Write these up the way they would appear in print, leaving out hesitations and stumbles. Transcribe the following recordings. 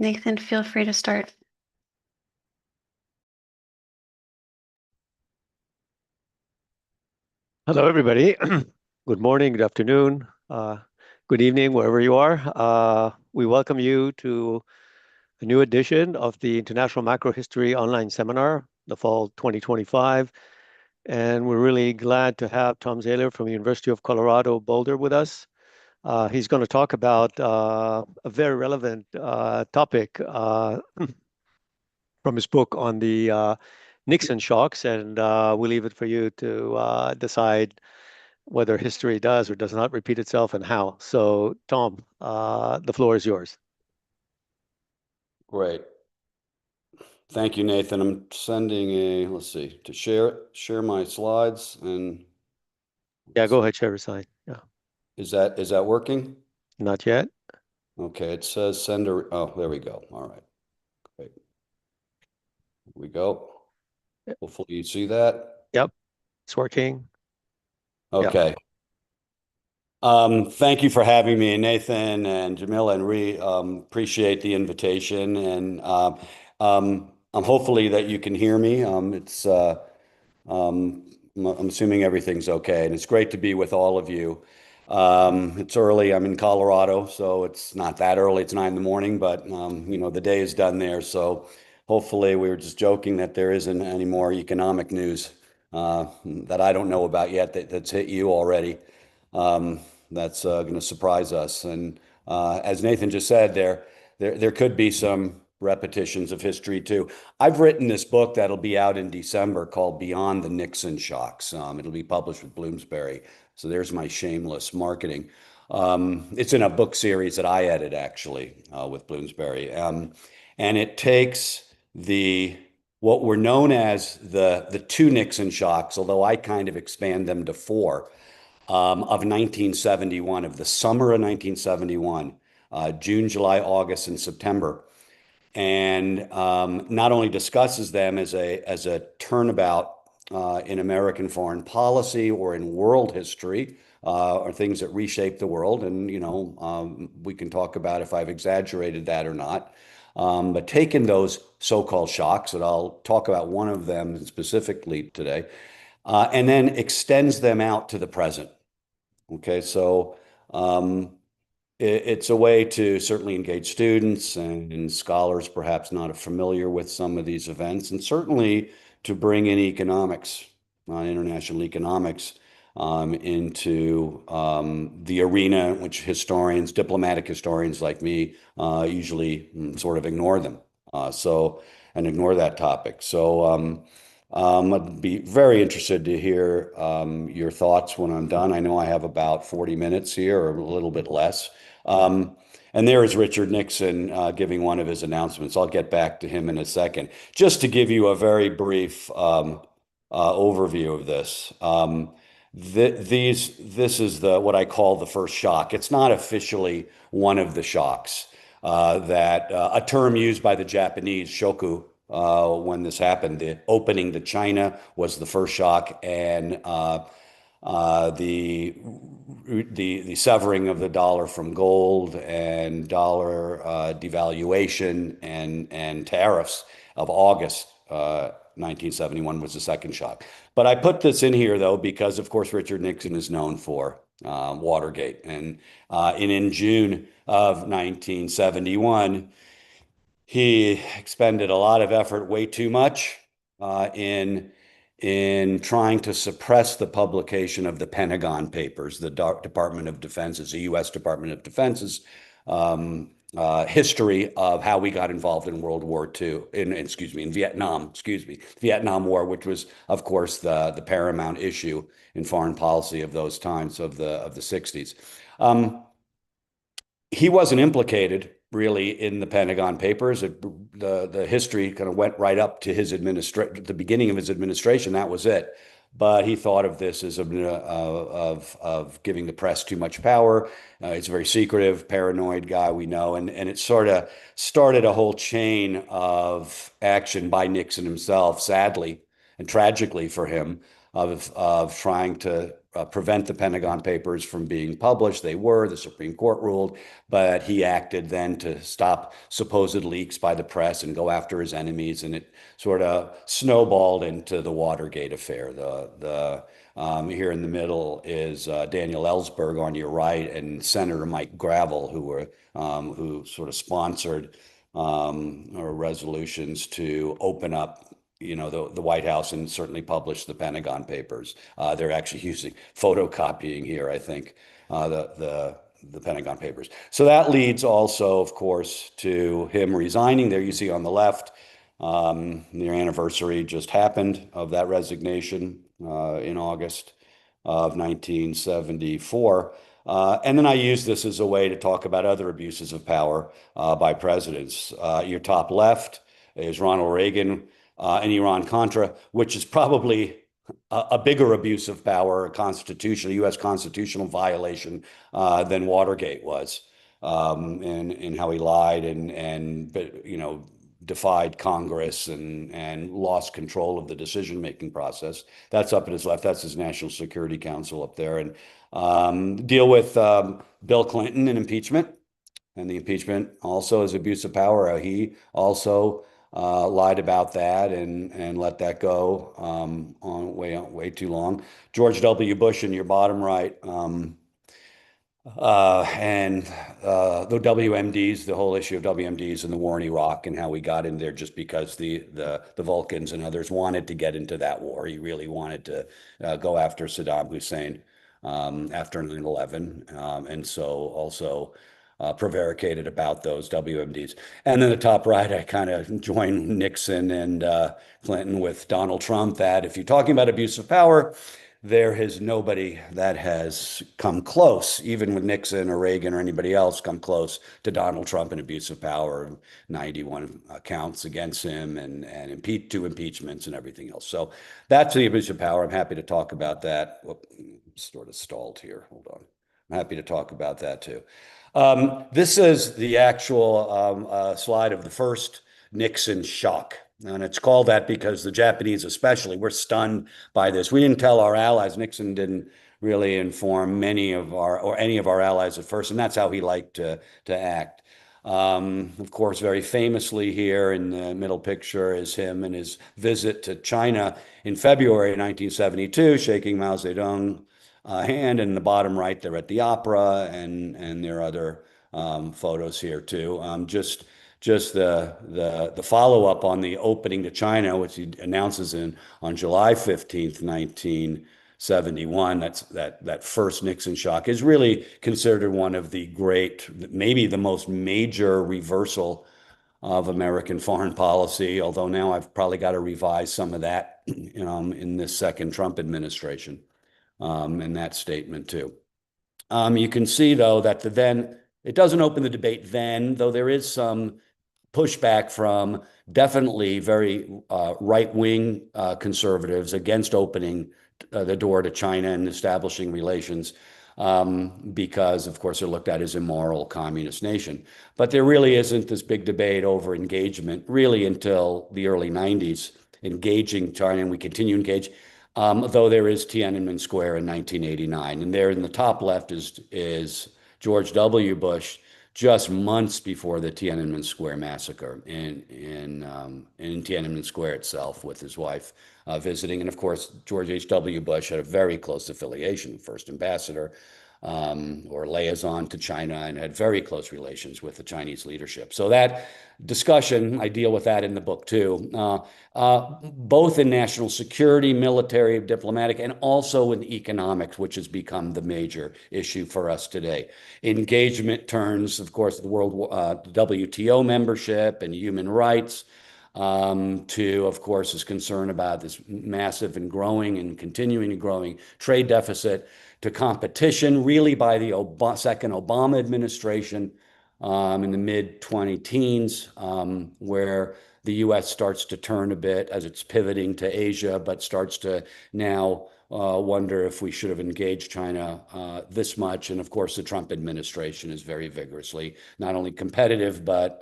Nathan, feel free to start. Hello, everybody. Good morning, good afternoon, good evening, wherever you are. We welcome you to a new edition of the International Macrohistory Online Seminar, the fall 2025. And we're really glad to have Tom Zeiler from the University of Colorado, Boulder with us. He's going to talk about a very relevant topic from his book on the Nixon shocks, and we'll leave it for you to decide whether history does or does not repeat itself and how. So, Tom, the floor is yours. Great. Thank you, Nathan. I'm sending let's see, to share my slides and Yeah, go ahead, share your sign. Yeah, is that working? not yet. Okay, it says send oh, there we go. All right. Great. Here we go. Hopefully you see that. Yep, it's working. Yeah, Okay. Thank you for having me, Nathan and Jamila and Ree. Appreciate the invitation, and I'm hopefully that you can hear me. I'm assuming everything's okay, and it's great to be with all of you. It's early. I'm in Colorado, so it's not that early. It's 9 in the morning, but the day is done there. So hopefully, we were just joking that there isn't any more economic news that I don't know about yet that's hit you already. Um, that's going to surprise us. And as Nathan just said, there could be some repetitions of history too. I've written this book that'll be out in December called Beyond the Nixon Shocks. It'll be published with Bloomsbury. So there's my shameless marketing. It's in a book series that I edit actually with Bloomsbury. And it takes the what were known as the two Nixon shocks, although I kind of expand them to four, of 1971, of the summer of 1971, June, July, August, and September, and not only discusses them as a turnabout in American foreign policy or in world history, or things that reshaped the world. And we can talk about if I've exaggerated that or not. But taking those so-called shocks, and I'll talk about one of them specifically today, and then extends them out to the present. Okay, so it's a way to certainly engage students and scholars perhaps not familiar with some of these events, and certainly to bring in economics, international economics, into the arena, which historians, diplomatic historians like me, usually sort of ignore them. And ignore that topic. So I'd be very interested to hear your thoughts when I'm done. I know I have about 40 minutes here, or a little bit less. And there is Richard Nixon giving one of his announcements. I'll get back to him in a second. Just to give you a very brief overview of this. This is what I call the first shock. It's not officially one of the shocks. That a term used by the Japanese, shoku, when this happened. The opening to China was the first shock, and the severing of the dollar from gold and dollar devaluation and tariffs of August 1971 was the second shock. But I put this in here though because of course Richard Nixon is known for Watergate, and in June of 1971 he expended a lot of effort, way too much, in trying to suppress the publication of the Pentagon Papers, the Department of Defense's, the U.S. Department of Defense's history of how we got involved in World War II, in Vietnam, Vietnam War, which was, of course, the paramount issue in foreign policy of those times of the 60s. He wasn't implicated really in the Pentagon Papers. The history kind of went right up to the beginning of his administration. That was it. But he thought of this as of giving the press too much power. He's a very secretive, paranoid guy, we know, and it sort of started a whole chain of action by Nixon himself, sadly and tragically for him, of trying to prevent the Pentagon Papers from being published. They were, the Supreme Court ruled, but he acted then to stop supposed leaks by the press and go after his enemies, and it sort of snowballed into the Watergate affair. Here in the middle is Daniel Ellsberg on your right, and Senator Mike Gravel, who sort of sponsored resolutions to open up the White House and certainly publish the Pentagon Papers. They're actually using photocopying here, I think, the Pentagon Papers. So that leads also, of course, to him resigning. There you see on the left, the anniversary just happened of that resignation in August of 1974. And then I use this as a way to talk about other abuses of power by presidents. Your top left is Ronald Reagan and Iran-Contra, which is probably a bigger abuse of power, a U.S. constitutional violation than Watergate was, and how he lied and defied Congress and lost control of the decision-making process. That's up at his left. That's his National Security Council up there. And deal with Bill Clinton and impeachment. And the impeachment also is abuse of power. He also lied about that and let that go on way too long. George W. Bush in your bottom right. And the WMDs, the whole issue of WMDs and the war in Iraq and how we got in there just because the Vulcans and others wanted to get into that war. He really wanted to go after Saddam Hussein after 9/11. And so also prevaricated about those WMDs. And then the top right, I kind of join Nixon and Clinton with Donald Trump that if you're talking about abuse of power, there is nobody that has come close, even with Nixon or Reagan or anybody else, come close to Donald Trump in abuse of power, 91 counts against him and two impeachments and everything else. So that's the abuse of power. I'm happy to talk about that. Whoop, sort of stalled here. Hold on. I'm happy to talk about that too. This is the actual slide of the first Nixon shock. And it's called that because the Japanese especially were stunned by this. We didn't tell our allies. Nixon didn't really inform any of our allies at first, and that's how he liked to act. Of course, very famously here in the middle picture is him and his visit to China in February 1972, shaking Mao Zedong hand. And in the bottom right, they're at the opera, and there are other photos here too. Just the follow-up on the opening to China, which he announces on July 15th, 1971. That first Nixon shock is really considered one of the great, maybe the most major reversal of American foreign policy. Although now I've probably got to revise some of that, in this second Trump administration, and that statement too. You can see though that it doesn't open the debate then, though there is some pushback from definitely very right-wing conservatives against opening the door to China and establishing relations because, of course, they're looked at as immoral communist nation. But there really isn't this big debate over engagement really until the early 90s, engaging China, and we continue to engage, though there is Tiananmen Square in 1989. And there in the top left is George W. Bush, just months before the Tiananmen Square massacre in Tiananmen Square itself, with his wife visiting. And of course, George H.W. Bush had a very close affiliation, first ambassador or liaison to China, and had very close relations with the Chinese leadership. So that discussion, I deal with that in the book too, both in national security, military, diplomatic, and also in economics, which has become the major issue for us today. Engagement turns, of course, the WTO membership and human rights, to, of course, is concern about this massive and growing and continuing to growing trade deficit, to competition really by the second Obama administration in the mid-2010s, where the U.S. starts to turn a bit as it's pivoting to Asia, but starts to now wonder if we should have engaged China this much. And of course, the Trump administration is very vigorously, not only competitive, but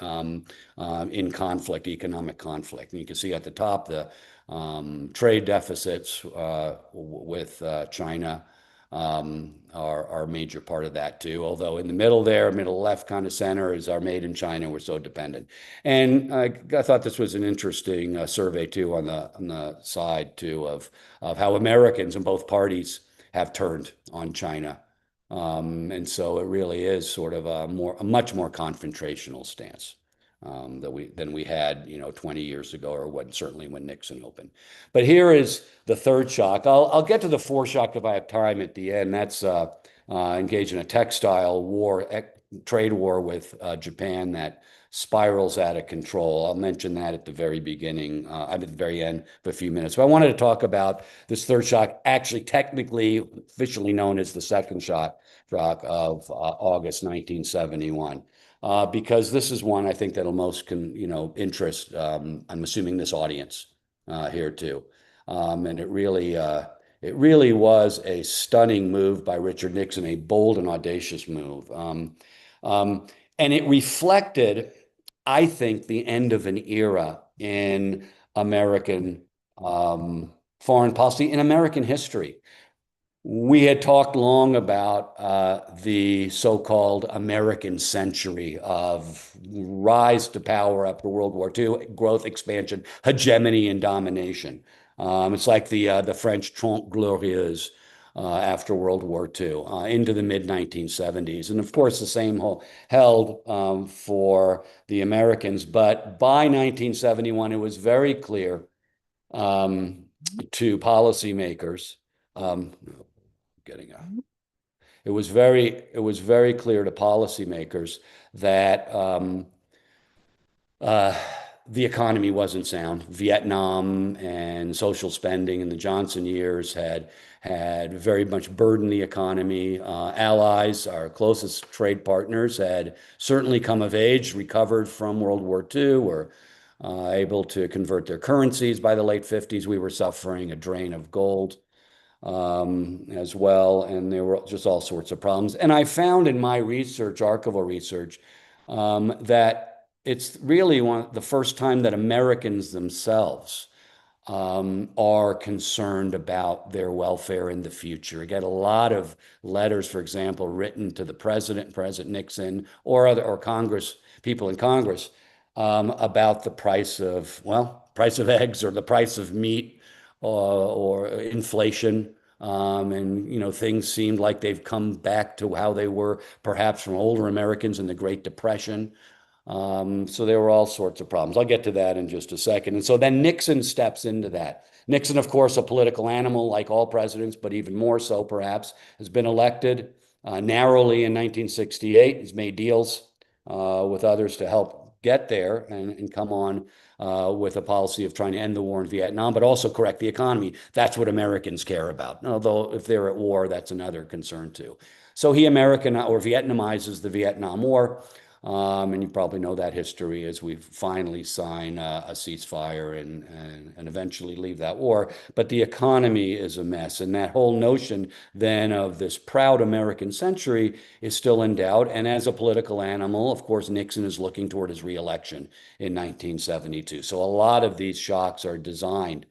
in conflict, economic conflict. And you can see at the top the trade deficits with China are a major part of that too. Although in the middle there, middle left kind of center is our made in China. We're so dependent. And I thought this was an interesting survey too on the side too of how Americans in both parties have turned on China. And so it really is sort of a much more confrontational stance than we had, 20 years ago, or certainly when Nixon opened. But here is the third shock. I'll get to the fourth shock if I have time at the end. That's engaged in a textile war, trade war with Japan that spirals out of control. I'll mention that at the very beginning, at the very end of a few minutes. But I wanted to talk about this third shock, actually technically officially known as the second shock of August 1971. Because this is one I think that'll most interest, I'm assuming, this audience here too. And it really was a stunning move by Richard Nixon, a bold and audacious move. And it reflected, I think, the end of an era in American foreign policy, in American history. We had talked long about the so-called American century of rise to power after World War II, growth, expansion, hegemony, and domination. It's like the French Trente Glorieuses after World War II into the mid-1970s. And of course, the same held for the Americans. But by 1971, it was very clear to policymakers. It was very clear to policymakers that the economy wasn't sound. Vietnam and social spending in the Johnson years had very much burdened the economy. Allies, our closest trade partners, had certainly come of age, recovered from World War II, were able to convert their currencies by the late 50s. We were suffering a drain of gold as well, and there were just all sorts of problems. And I found in my research, archival research, that it's really the first time that Americans themselves are concerned about their welfare in the future. I get a lot of letters, for example, written to the president, President Nixon, or Congress, people in Congress, about the price of eggs or the price of meat or inflation. And things seemed like they've come back to how they were perhaps from older Americans in the Great Depression. So there were all sorts of problems. I'll get to that in just a second. And so then Nixon steps into that. Nixon, of course, a political animal like all presidents, but even more so perhaps, has been elected narrowly in 1968. He's made deals with others to help get there and come on with a policy of trying to end the war in Vietnam, but also correct the economy. That's what Americans care about. Although if they're at war, that's another concern too. So he American or Vietnamizes the Vietnam War. And you probably know that history as we finally sign a ceasefire and eventually leave that war. But the economy is a mess. And that whole notion then of this proud American century is still in doubt. And as a political animal, of course, Nixon is looking toward his reelection in 1972. So a lot of these shocks are designed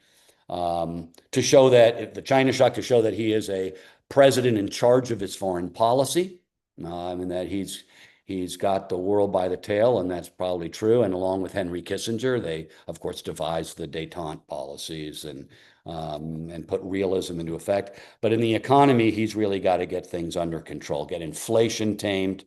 to show that the China shock, to show that he is a president in charge of his foreign policy, and that he's got the world by the tail, and that's probably true. And along with Henry Kissinger, they, of course, devised the détente policies and put realism into effect. But in the economy, he's really got to get things under control, get inflation tamed,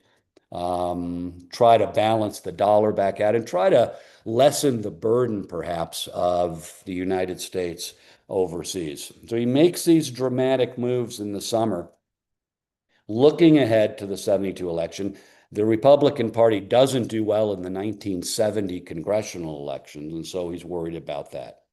try to balance the dollar back out, and try to lessen the burden, perhaps, of the United States overseas. So he makes these dramatic moves in the summer, looking ahead to the 72 election. The Republican Party doesn't do well in the 1970 congressional elections, and so he's worried about that.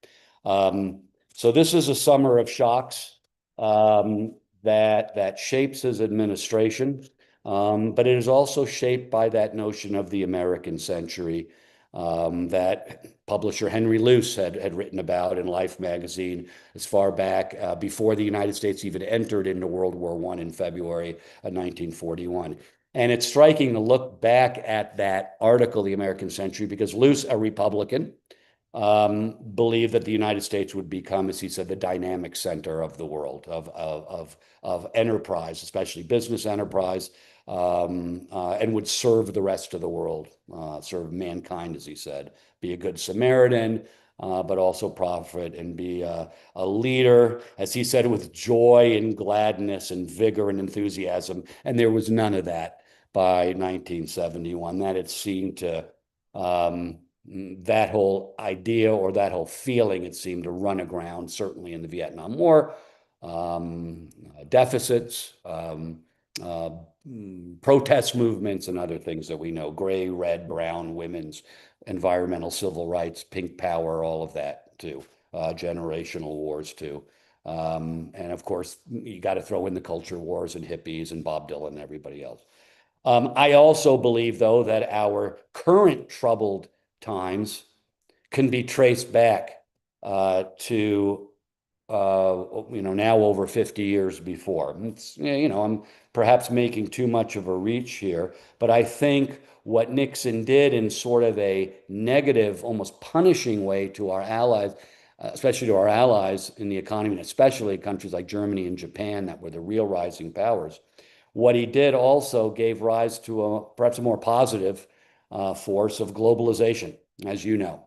So this is a summer of shocks that shapes his administration, but it is also shaped by that notion of the American century that publisher Henry Luce had written about in Life magazine as far back before the United States even entered into World War I in February of 1941. And it's striking to look back at that article, The American Century, because Luce, a Republican, believed that the United States would become, as he said, the dynamic center of the world of enterprise, especially business enterprise, and would serve the rest of the world, serve mankind, as he said, be a good Samaritan, but also profit and be a leader, as he said, with joy and gladness and vigor and enthusiasm. And there was none of that by 1971. That had seemed to that whole idea or that whole feeling, it seemed to run aground, certainly in the Vietnam War, deficits, uh, protest movements, and other things that we know, gray, red, brown, women's, environmental, civil rights, pink power, all of that too, generational wars too. And of course, you got to throw in the culture wars and hippies and Bob Dylan and everybody else. I also believe, though, that our current troubled times can be traced back to now over 50 years before. I'm perhaps making too much of a reach here, but I think what Nixon did in sort of a negative, almost punishing way to our allies, especially to our allies in the economy, and especially countries like Germany and Japan that were the real rising powers. What he did also gave rise to perhaps a more positive force of globalization, as you know,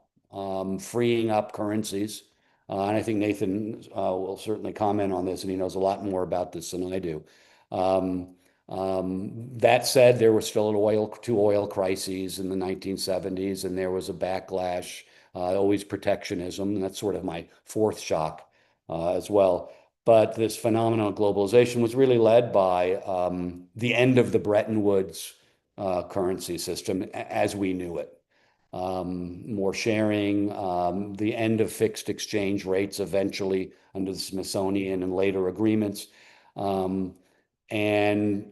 freeing up currencies. And I think Nathan will certainly comment on this, and he knows a lot more about this than I do. That said, there was still two oil crises in the 1970s, and there was a backlash, always protectionism, and that's sort of my fourth shock as well. But this phenomenon of globalization was really led by the end of the Bretton Woods currency system as we knew it. More sharing, the end of fixed exchange rates eventually under the Smithsonian and later agreements, and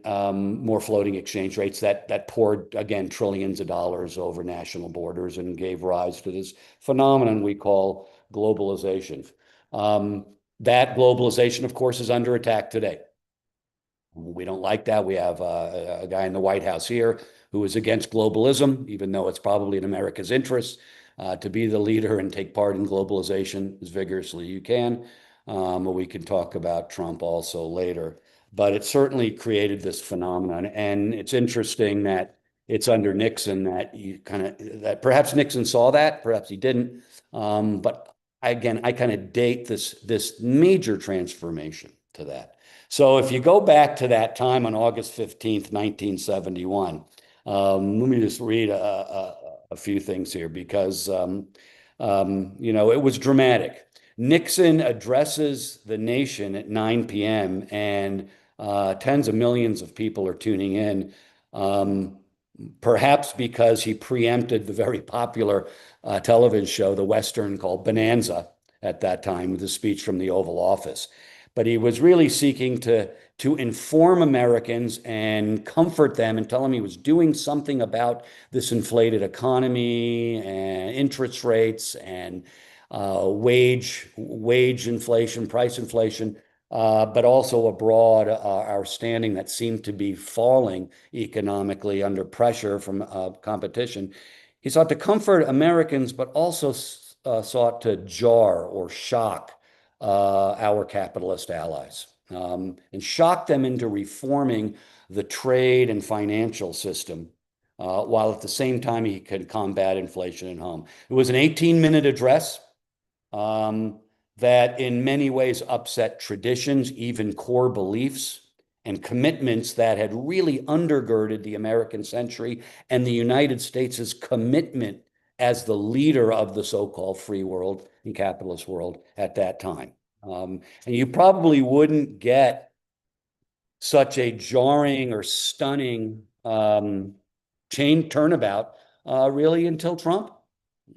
more floating exchange rates that poured, again, trillions of dollars over national borders and gave rise to this phenomenon we call globalization. That globalization, of course, is under attack today. We don't like that. We have a guy in the White House here who is against globalism, even though it's probably in America's interest to be the leader and take part in globalization as vigorously you can. But we can talk about Trump also later. But it certainly created this phenomenon. And it's interesting that it's under Nixon that perhaps Nixon saw that, perhaps he didn't. But again, I kind of date this major transformation to that. So if you go back to that time on August 15th, 1971, let me just read a few things here because, it was dramatic. Nixon addresses the nation at 9 p.m. and tens of millions of people are tuning in. Perhaps because he preempted the very popular television show, the Western called Bonanza at that time, with a speech from the Oval Office. But he was really seeking to inform Americans and comfort them and tell them he was doing something about this inflated economy and interest rates and wage inflation, price inflation, but also abroad, our standing that seemed to be falling economically under pressure from competition. He sought to comfort Americans, but also sought to jar or shock our capitalist allies and shock them into reforming the trade and financial system, while at the same time he could combat inflation at home. It was an 18-minute address that in many ways upset traditions, even core beliefs and commitments that had really undergirded the American century and the United States' commitment as the leader of the so-called free world and capitalist world at that time. And you probably wouldn't get such a jarring or stunning turnabout really until Trump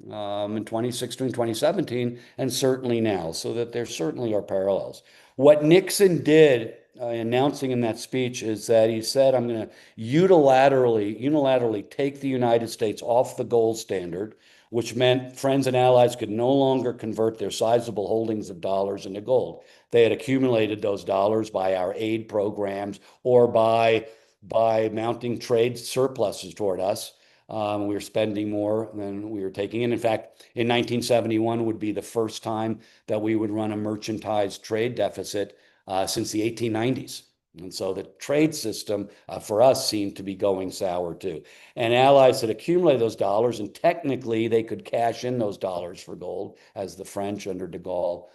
in 2016, 2017, and certainly now, so that there certainly are parallels. What Nixon did announcing in that speech is that he said, I'm going to unilaterally take the United States off the gold standard, which meant friends and allies could no longer convert their sizable holdings of dollars into gold. They had accumulated those dollars by our aid programs or by mounting trade surpluses toward us. We were spending more than we were taking in. In fact, in 1971 would be the first time that we would run a mercantile trade deficit since the 1890s. And so the trade system for us seemed to be going sour too. And allies had accumulated those dollars, and technically they could cash in those dollars for gold, as the French under de Gaulle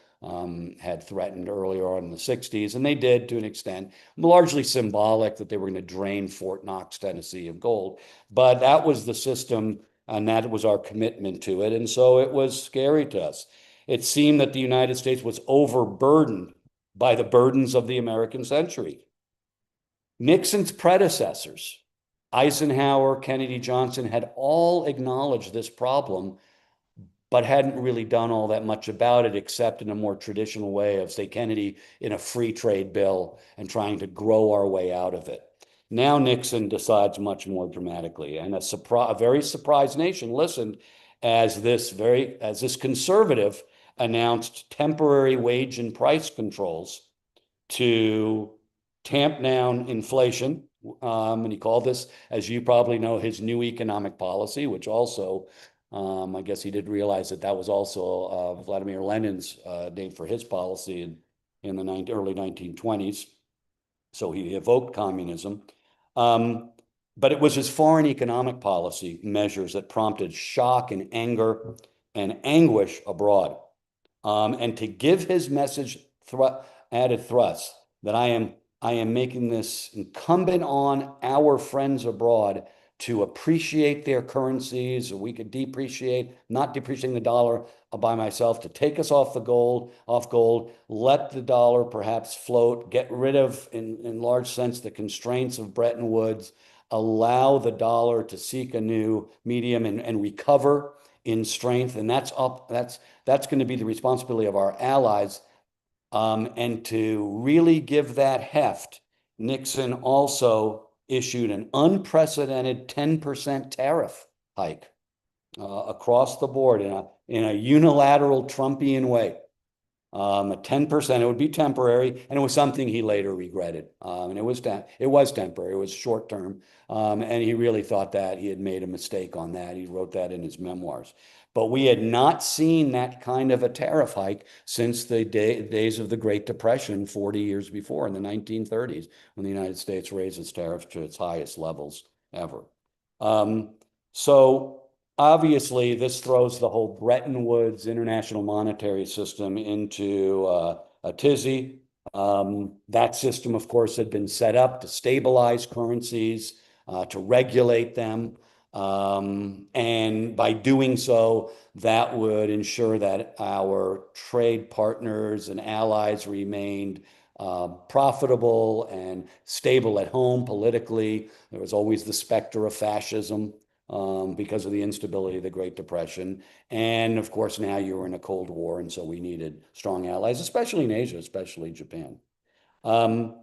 had threatened earlier on in the 60s. And they did to an extent, largely symbolic, that they were going to drain Fort Knox, Tennessee of gold. But that was the system, and that was our commitment to it. And so it was scary to us. It seemed that the United States was overburdened by the burdens of the American century. Nixon's predecessors, Eisenhower, Kennedy, Johnson, had all acknowledged this problem, but hadn't really done all that much about it, except in a more traditional way of, say, Kennedy in a free trade bill and trying to grow our way out of it. Now Nixon decides much more dramatically, and a very surprised nation listened as this conservative announced temporary wage and price controls to tamp down inflation. And he called this, as you probably know, his new economic policy, which also, I guess he did realize that that was also Vladimir Lenin's name for his policy in the early 1920s. So he evoked communism. But it was his foreign economic policy measures that prompted shock and anger and anguish abroad. And to give his message added thrust that I am making this incumbent on our friends abroad to appreciate their currencies, or we could depreciate, not depreciating the dollar by myself, to take us off gold, let the dollar perhaps float, get rid of, in large sense, the constraints of Bretton Woods, allow the dollar to seek a new medium and recover in strength. And that's going to be the responsibility of our allies. And to really give that heft, Nixon also issued an unprecedented 10% tariff hike across the board in a unilateral Trumpian way. At 10%, it would be temporary, and it was something he later regretted. And it was temporary, it was short term, and he really thought that he had made a mistake on that. He wrote that in his memoirs. But we had not seen that kind of a tariff hike since the days of the Great Depression 40 years before, in the 1930s, when the United States raised its tariffs to its highest levels ever. So obviously, this throws the whole Bretton Woods international monetary system into a tizzy. That system, of course, had been set up to stabilize currencies, to regulate them. And by doing so, that would ensure that our trade partners and allies remained profitable and stable at home politically. There was always the specter of fascism because of the instability of the Great Depression. And of course, now you were in a Cold War, and so we needed strong allies, especially in Asia, especially Japan. Those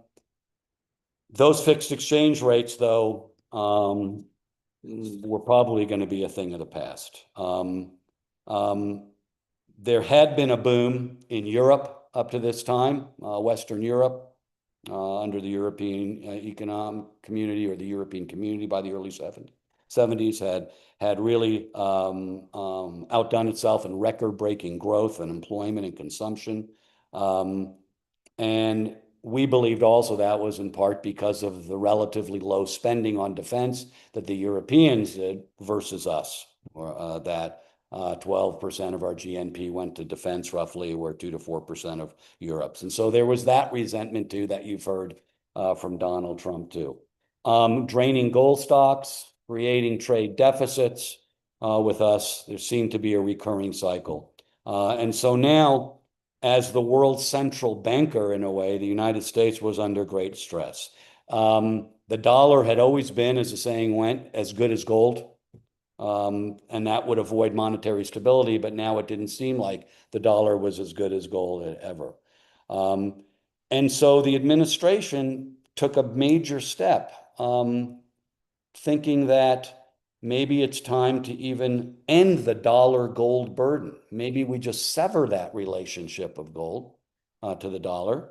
fixed exchange rates, though, were probably going to be a thing of the past. There had been a boom in Europe up to this time, Western Europe, under the European Economic Community, or the European Community, by the early 70s had really outdone itself in record-breaking growth and employment and consumption. And we believed also that was in part because of the relatively low spending on defense that the Europeans did versus us, or that 12% of our GNP went to defense roughly, where 2 to 4% of Europe's. And so there was that resentment too that you've heard from Donald Trump too. Draining gold stocks, creating trade deficits with us. There seemed to be a recurring cycle. And so now, as the world's central banker, in a way, the United States was under great stress. The dollar had always been, as the saying went, as good as gold. And that would avoid monetary stability, but now it didn't seem like the dollar was as good as gold ever. And so the administration took a major step, thinking that maybe it's time to even end the dollar gold burden. Maybe we just sever that relationship of gold to the dollar.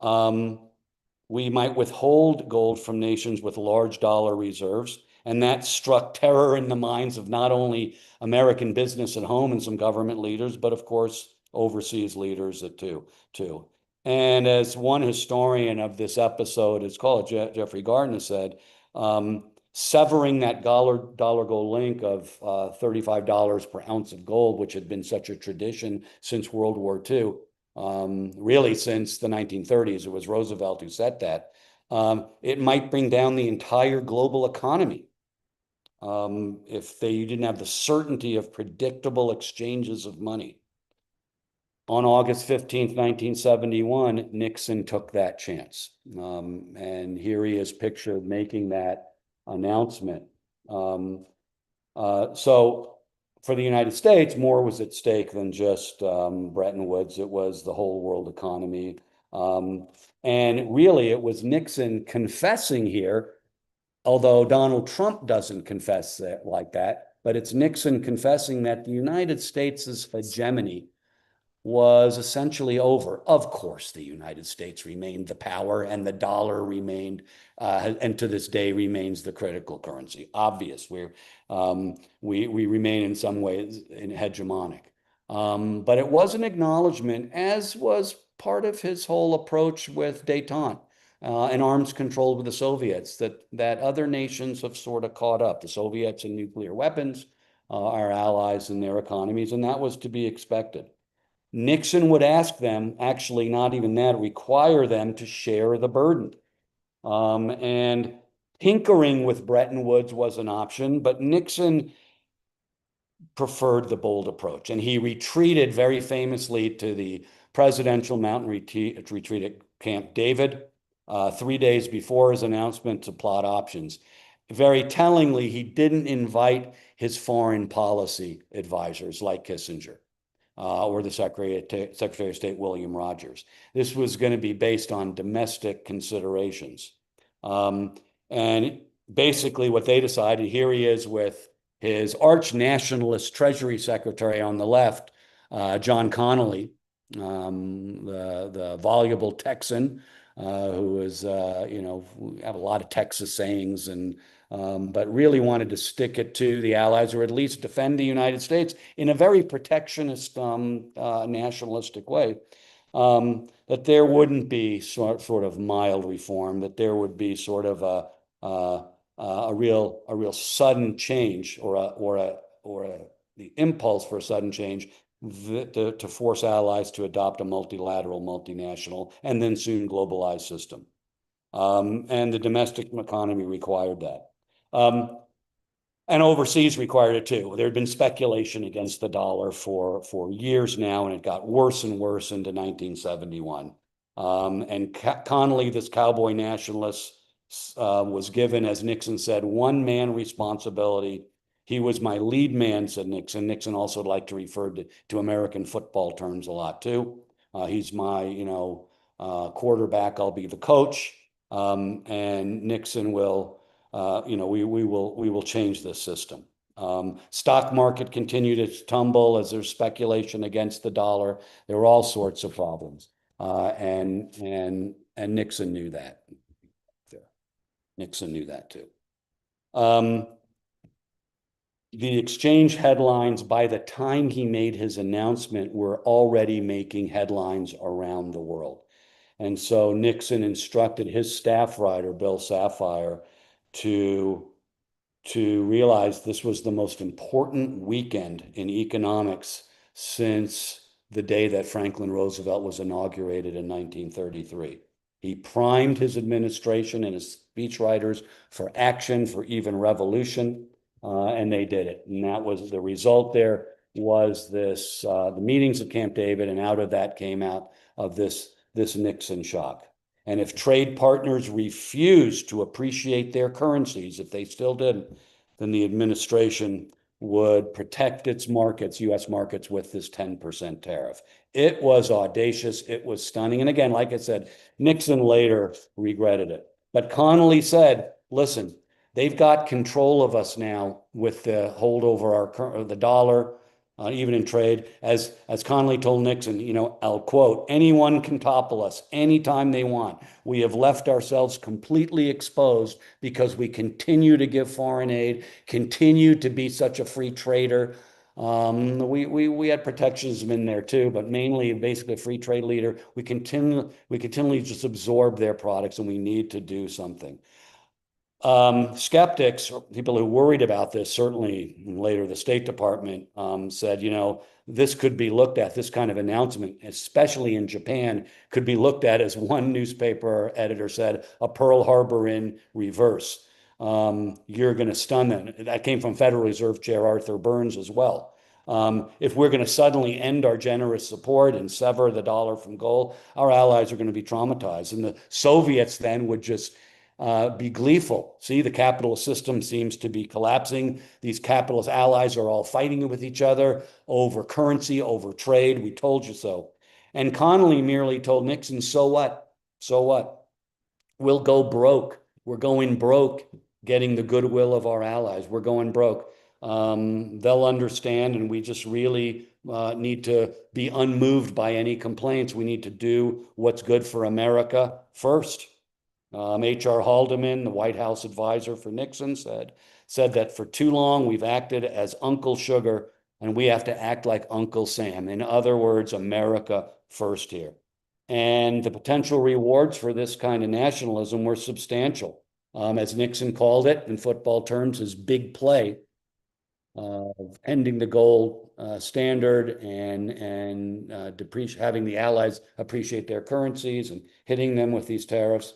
We might withhold gold from nations with large dollar reserves, And that struck terror in the minds of not only American business at home and some government leaders, but of course, overseas leaders too. And as one historian of this episode, it's called Jeffrey Gardner said, severing that dollar gold link of $35 per ounce of gold, which had been such a tradition since World War II, really since the 1930s. It was Roosevelt who set that. It might bring down the entire global economy if you didn't have the certainty of predictable exchanges of money. On August 15th, 1971, Nixon took that chance. And here he is pictured making that announcement. So for the United States, more was at stake than just Bretton Woods. It was the whole world economy. And really, it was Nixon confessing here, although Donald Trump doesn't confess that like that, but it's Nixon confessing that the United States' hegemony was essentially over. Of course, the United States remained the power and the dollar remained, and to this day remains the critical currency. Obvious, we remain in some ways hegemonic. But it was an acknowledgement, as was part of his whole approach with détente and arms control with the Soviets, that other nations have sort of caught up. The Soviets in nuclear weapons, our allies in their economies, and that was to be expected. Nixon would ask them, actually not even that, require them to share the burden. And tinkering with Bretton Woods was an option, but Nixon preferred the bold approach. And he retreated very famously to the presidential mountain retreat at Camp David 3 days before his announcement to plot options. Very tellingly, he didn't invite his foreign policy advisors like Kissinger. Or the Secretary of State, William Rogers. This was going to be based on domestic considerations. And basically what they decided, here he is with his arch nationalist Treasury Secretary on the left, John Connally, the voluble Texan, who is, have a lot of Texas sayings but really wanted to stick it to the Allies, or at least defend the United States in a very protectionist, nationalistic way. That there wouldn't be sort of mild reform, that there would be sort of a real sudden change, or the impulse for a sudden change to force allies to adopt a multilateral, multinational, and then soon globalized system. And the domestic economy required that. And overseas required it too. There had been speculation against the dollar for years now, and it got worse and worse into 1971. And Connally, this cowboy nationalist, was given, as Nixon said, one man responsibility. He was my lead man, said Nixon. Nixon also liked to refer to American football terms a lot too. He's my, quarterback. I'll be the coach. And Nixon will, we will change this system. Stock market continued its tumble as there's speculation against the dollar. There were all sorts of problems, and Nixon knew that. Nixon knew that too. The exchange headlines, by the time he made his announcement, were already making headlines around the world. And so Nixon instructed his staff writer, Bill Safire, to realize this was the most important weekend in economics since the day that Franklin Roosevelt was inaugurated in 1933. He primed his administration and his speechwriters for action, for even revolution, and they did it. And that was the result. There was this, the meetings at Camp David, and out of that came out of this Nixon shock. And if trade partners refused to appreciate their currencies, if they still didn't, then the administration would protect its markets, US markets, with this 10% tariff. It was audacious. It was stunning. And again, like I said, Nixon later regretted it. But Connally said, listen, they've got control of us now with the hold over the dollar. even in trade. As Connolly told Nixon, I'll quote, anyone can topple us anytime they want. We have left ourselves completely exposed because we continue to give foreign aid, continue to be such a free trader. We had protectionism in there too, but mainly basically a free trade leader. We continually just absorb their products, and we need to do something. Skeptics, or people who worried about this, certainly later the State Department said, this could be looked at, this kind of announcement, especially in Japan, could be looked at, as one newspaper editor said, a Pearl Harbor in reverse. You're going to stun them. That came from Federal Reserve Chair Arthur Burns as well. If we're going to suddenly end our generous support and sever the dollar from gold, our allies are going to be traumatized. And the Soviets then would just be gleeful. See, the capitalist system seems to be collapsing. These capitalist allies are all fighting with each other over currency, over trade. We told you so. And Connolly merely told Nixon, so what? So what? We'll go broke. We're going broke getting the goodwill of our allies. We're going broke. They'll understand, and we just really need to be unmoved by any complaints. We need to do what's good for America first. H.R. Haldeman, the White House advisor for Nixon, said that for too long we've acted as Uncle Sugar, and we have to act like Uncle Sam. In other words, America first here. And the potential rewards for this kind of nationalism were substantial. As Nixon called it in football terms, his big play of ending the gold standard and having the allies appreciate their currencies and hitting them with these tariffs.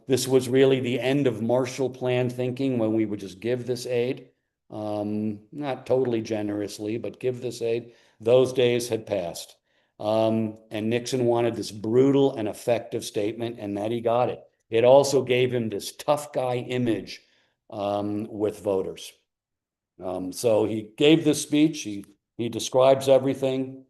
This was really the end of Marshall Plan thinking, when we would just give this aid, not totally generously, but give this aid. Those days had passed. And Nixon wanted this brutal and effective statement, and that he got it. It also gave him this tough guy image with voters. So he gave this speech. He describes everything.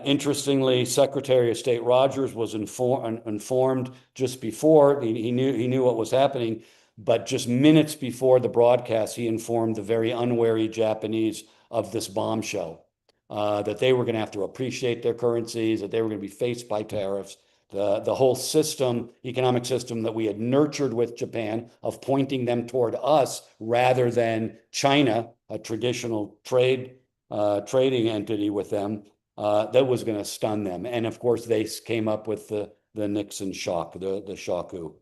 Interestingly, Secretary of State Rogers was informed just before. He knew what was happening, but just minutes before the broadcast, he informed the very unwary Japanese of this bombshell, that they were going to have to appreciate their currencies, that they were going to be faced by tariffs. The whole system, economic system that we had nurtured with Japan, of pointing them toward us rather than China, a traditional trading entity with them, that was going to stun them. And of course, they came up with the Nixon shock, the shoku.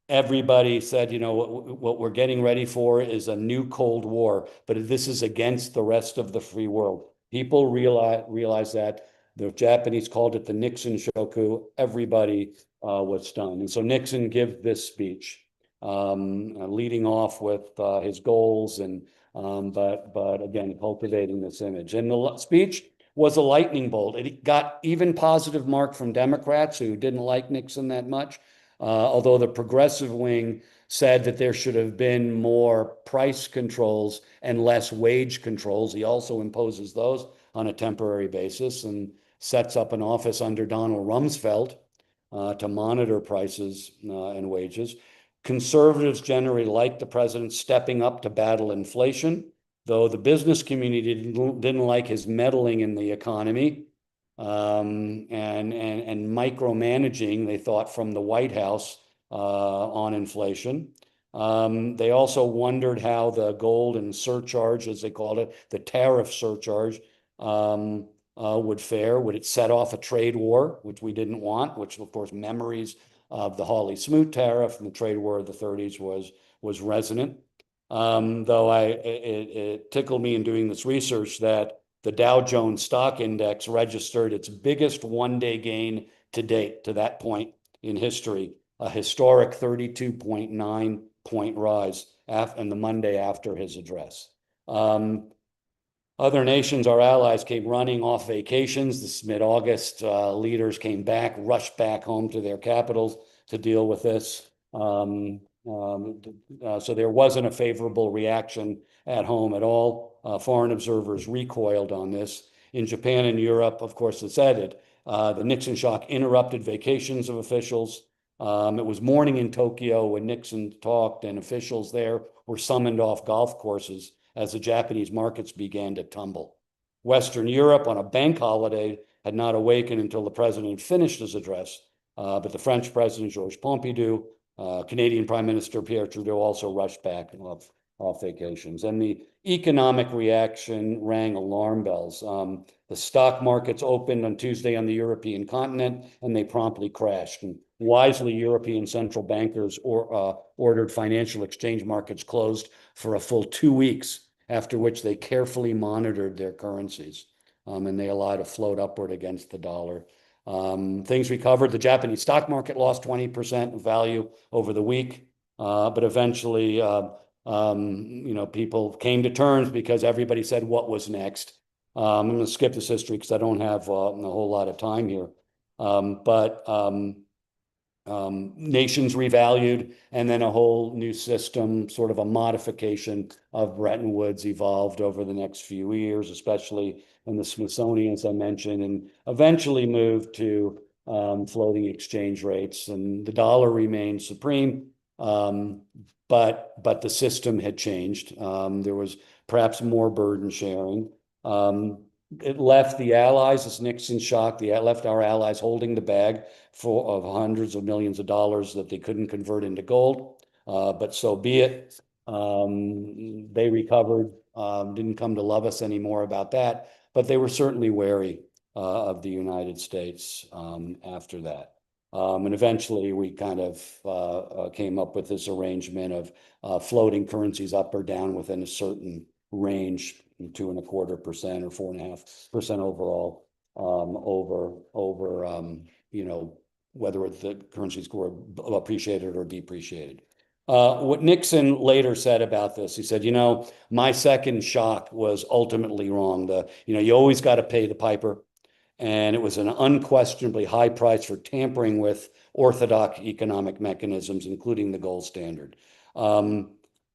Everybody said, what we're getting ready for is a new Cold War, but this is against the rest of the free world. People realize that. The Japanese called it the Nixon shoku. Everybody was stunned. And so Nixon gave this speech, leading off with his goals, and but again, cultivating this image. And the speech was a lightning bolt. It got even positive mark from Democrats who didn't like Nixon that much, although the progressive wing said that there should have been more price controls and less wage controls. He also imposes those on a temporary basis and sets up an office under Donald Rumsfeld to monitor prices and wages. Conservatives generally like the president stepping up to battle inflation, though the business community didn't like his meddling in the economy and micromanaging, they thought, from the White House on inflation. They also wondered how the golden surcharge, as they called it, the tariff surcharge, would fare. Would it set off a trade war, which we didn't want, which, of course, memories of the Hawley-Smoot tariff and the trade war of the 30s was resonant. Though it tickled me in doing this research that the Dow Jones stock index registered its biggest one-day gain to date, to that point in history, a historic 32.9 point rise on the Monday after his address. Other nations, our allies, came running off vacations. This mid-August, leaders came back, rushed back home to their capitals to deal with this. So there wasn't a favorable reaction at home at all. Foreign observers recoiled on this. In Japan and Europe, of course, it's added. The Nixon shock interrupted vacations of officials. It was morning in Tokyo when Nixon talked, and officials there were summoned off golf courses as the Japanese markets began to tumble. Western Europe, on a bank holiday, had not awakened until the president finished his address, but the French president, Georges Pompidou, Canadian Prime Minister Pierre Trudeau also rushed back off vacations. And the economic reaction rang alarm bells. The stock markets opened on Tuesday on the European continent, and they promptly crashed. And wisely, European central bankers ordered financial exchange markets closed for a full 2 weeks, after which they carefully monitored their currencies. And they allowed a float upward against the dollar. Things recovered. The Japanese stock market lost 20% of value over the week, but eventually, people came to terms because everybody said, what was next? I'm going to skip this history because I don't have a whole lot of time here. But nations revalued, and then a whole new system, sort of a modification of Bretton Woods, evolved over the next few years, especially in the Smithsonian, as I mentioned, and eventually moved to floating exchange rates. And the dollar remained supreme, but the system had changed. There was perhaps more burden sharing. It left the allies, as Nixon shocked, it left our allies holding the bag of hundreds of millions of dollars that they couldn't convert into gold. But so be it. They recovered, didn't come to love us anymore about that, but they were certainly wary of the United States after that. And eventually we kind of came up with this arrangement of floating currencies up or down within a certain range, 2.25% or 4.5% overall, over whether the currencies were appreciated or depreciated. What Nixon later said about this, he said, my second shock was ultimately wrong. You always got to pay the piper. And it was an unquestionably high price for tampering with orthodox economic mechanisms, including the gold standard.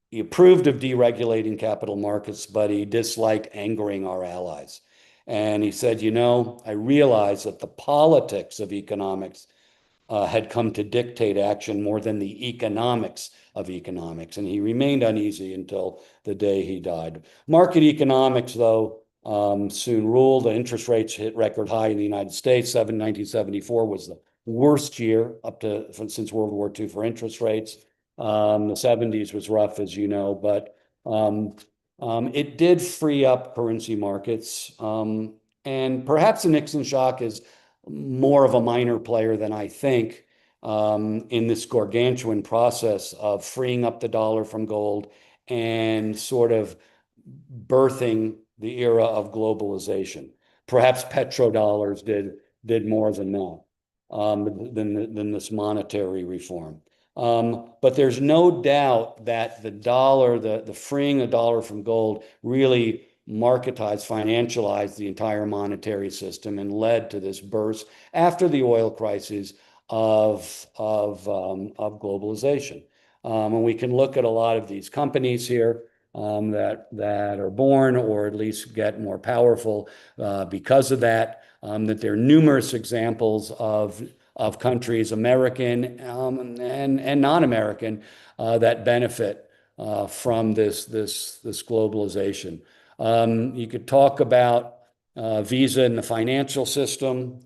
He approved of deregulating capital markets, but he disliked angering our allies. And he said, I realize that the politics of economics had come to dictate action more than the economics of economics. And he remained uneasy until the day he died. Market economics, though, soon ruled. The interest rates hit record high in the United States. 1974 was the worst year since World War II for interest rates. The 70s was rough, as you know, but it did free up currency markets. And perhaps the Nixon shock is more of a minor player than I think in this gargantuan process of freeing up the dollar from gold and sort of birthing the era of globalization. Perhaps petrodollars did more than that, than this monetary reform. But there's no doubt that the dollar, the freeing the dollar from gold, really marketized, financialized the entire monetary system and led to this burst after the oil crisis of globalization. And we can look at a lot of these companies here that are born or at least get more powerful because of that. That there are numerous examples of countries, American and non-American, that benefit from this globalization. You could talk about Visa and the financial system.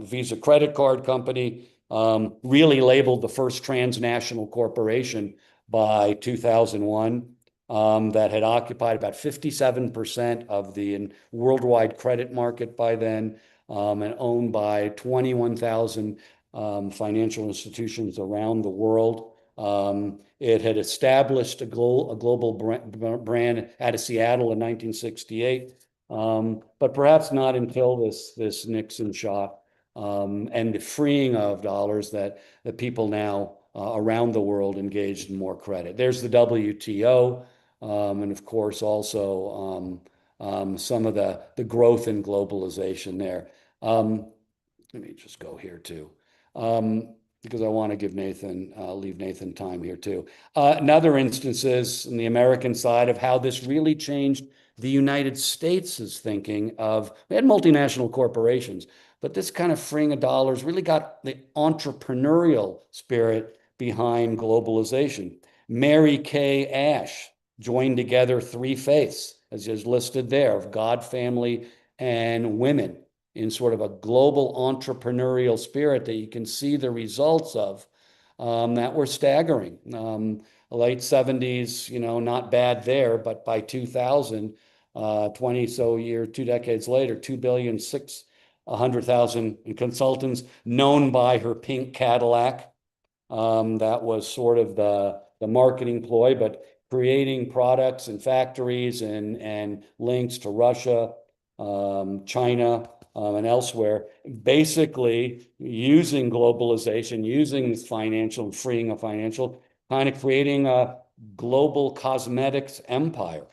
Visa credit card company really labeled the first transnational corporation by 2001. That had occupied about 57% of the worldwide credit market by then, and owned by 21,000 financial institutions around the world. It had established a global brand out of Seattle in 1968, but perhaps not until this Nixon shock and the freeing of dollars that people now around the world engaged in more credit. There's the WTO. And of course, also some of the growth in globalization there. Let me just go here too, because I want to give leave Nathan time here too. Another instances in the American side of how this really changed the United States' thinking we had multinational corporations, but this kind of freeing of dollars really got the entrepreneurial spirit behind globalization. Mary Kay Ash, joined together three faiths, as is listed there, of God, family, and women, in sort of a global entrepreneurial spirit that you can see the results of, that were staggering. Late 70s, not bad there, but by 2000, 20 so year, 2 decades later, 2,600,000 consultants, known by her pink Cadillac. That was sort of the marketing ploy, but creating products and factories and links to Russia, China, and elsewhere, basically using globalization, using this financial and freeing of financial, kind of creating a global cosmetics empire.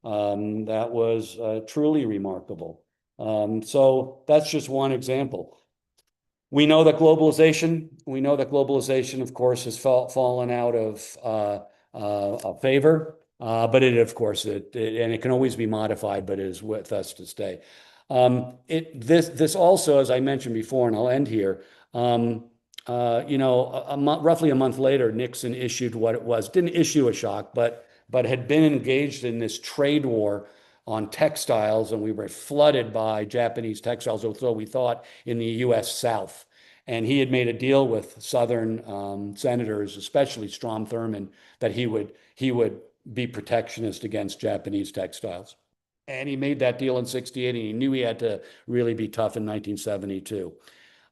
That was truly remarkable. So that's just one example. We know that globalization, of course, has fallen out of favor, but it can always be modified, but it is with us to stay. This also, as I mentioned before, and I'll end here. Roughly a month later, Nixon issued what it was, didn't issue a shock, but had been engaged in this trade war on textiles, and we were flooded by Japanese textiles, although we thought in the U.S. South. And he had made a deal with Southern senators, especially Strom Thurmond, that he would be protectionist against Japanese textiles. And he made that deal in 68, and he knew he had to really be tough in 1972.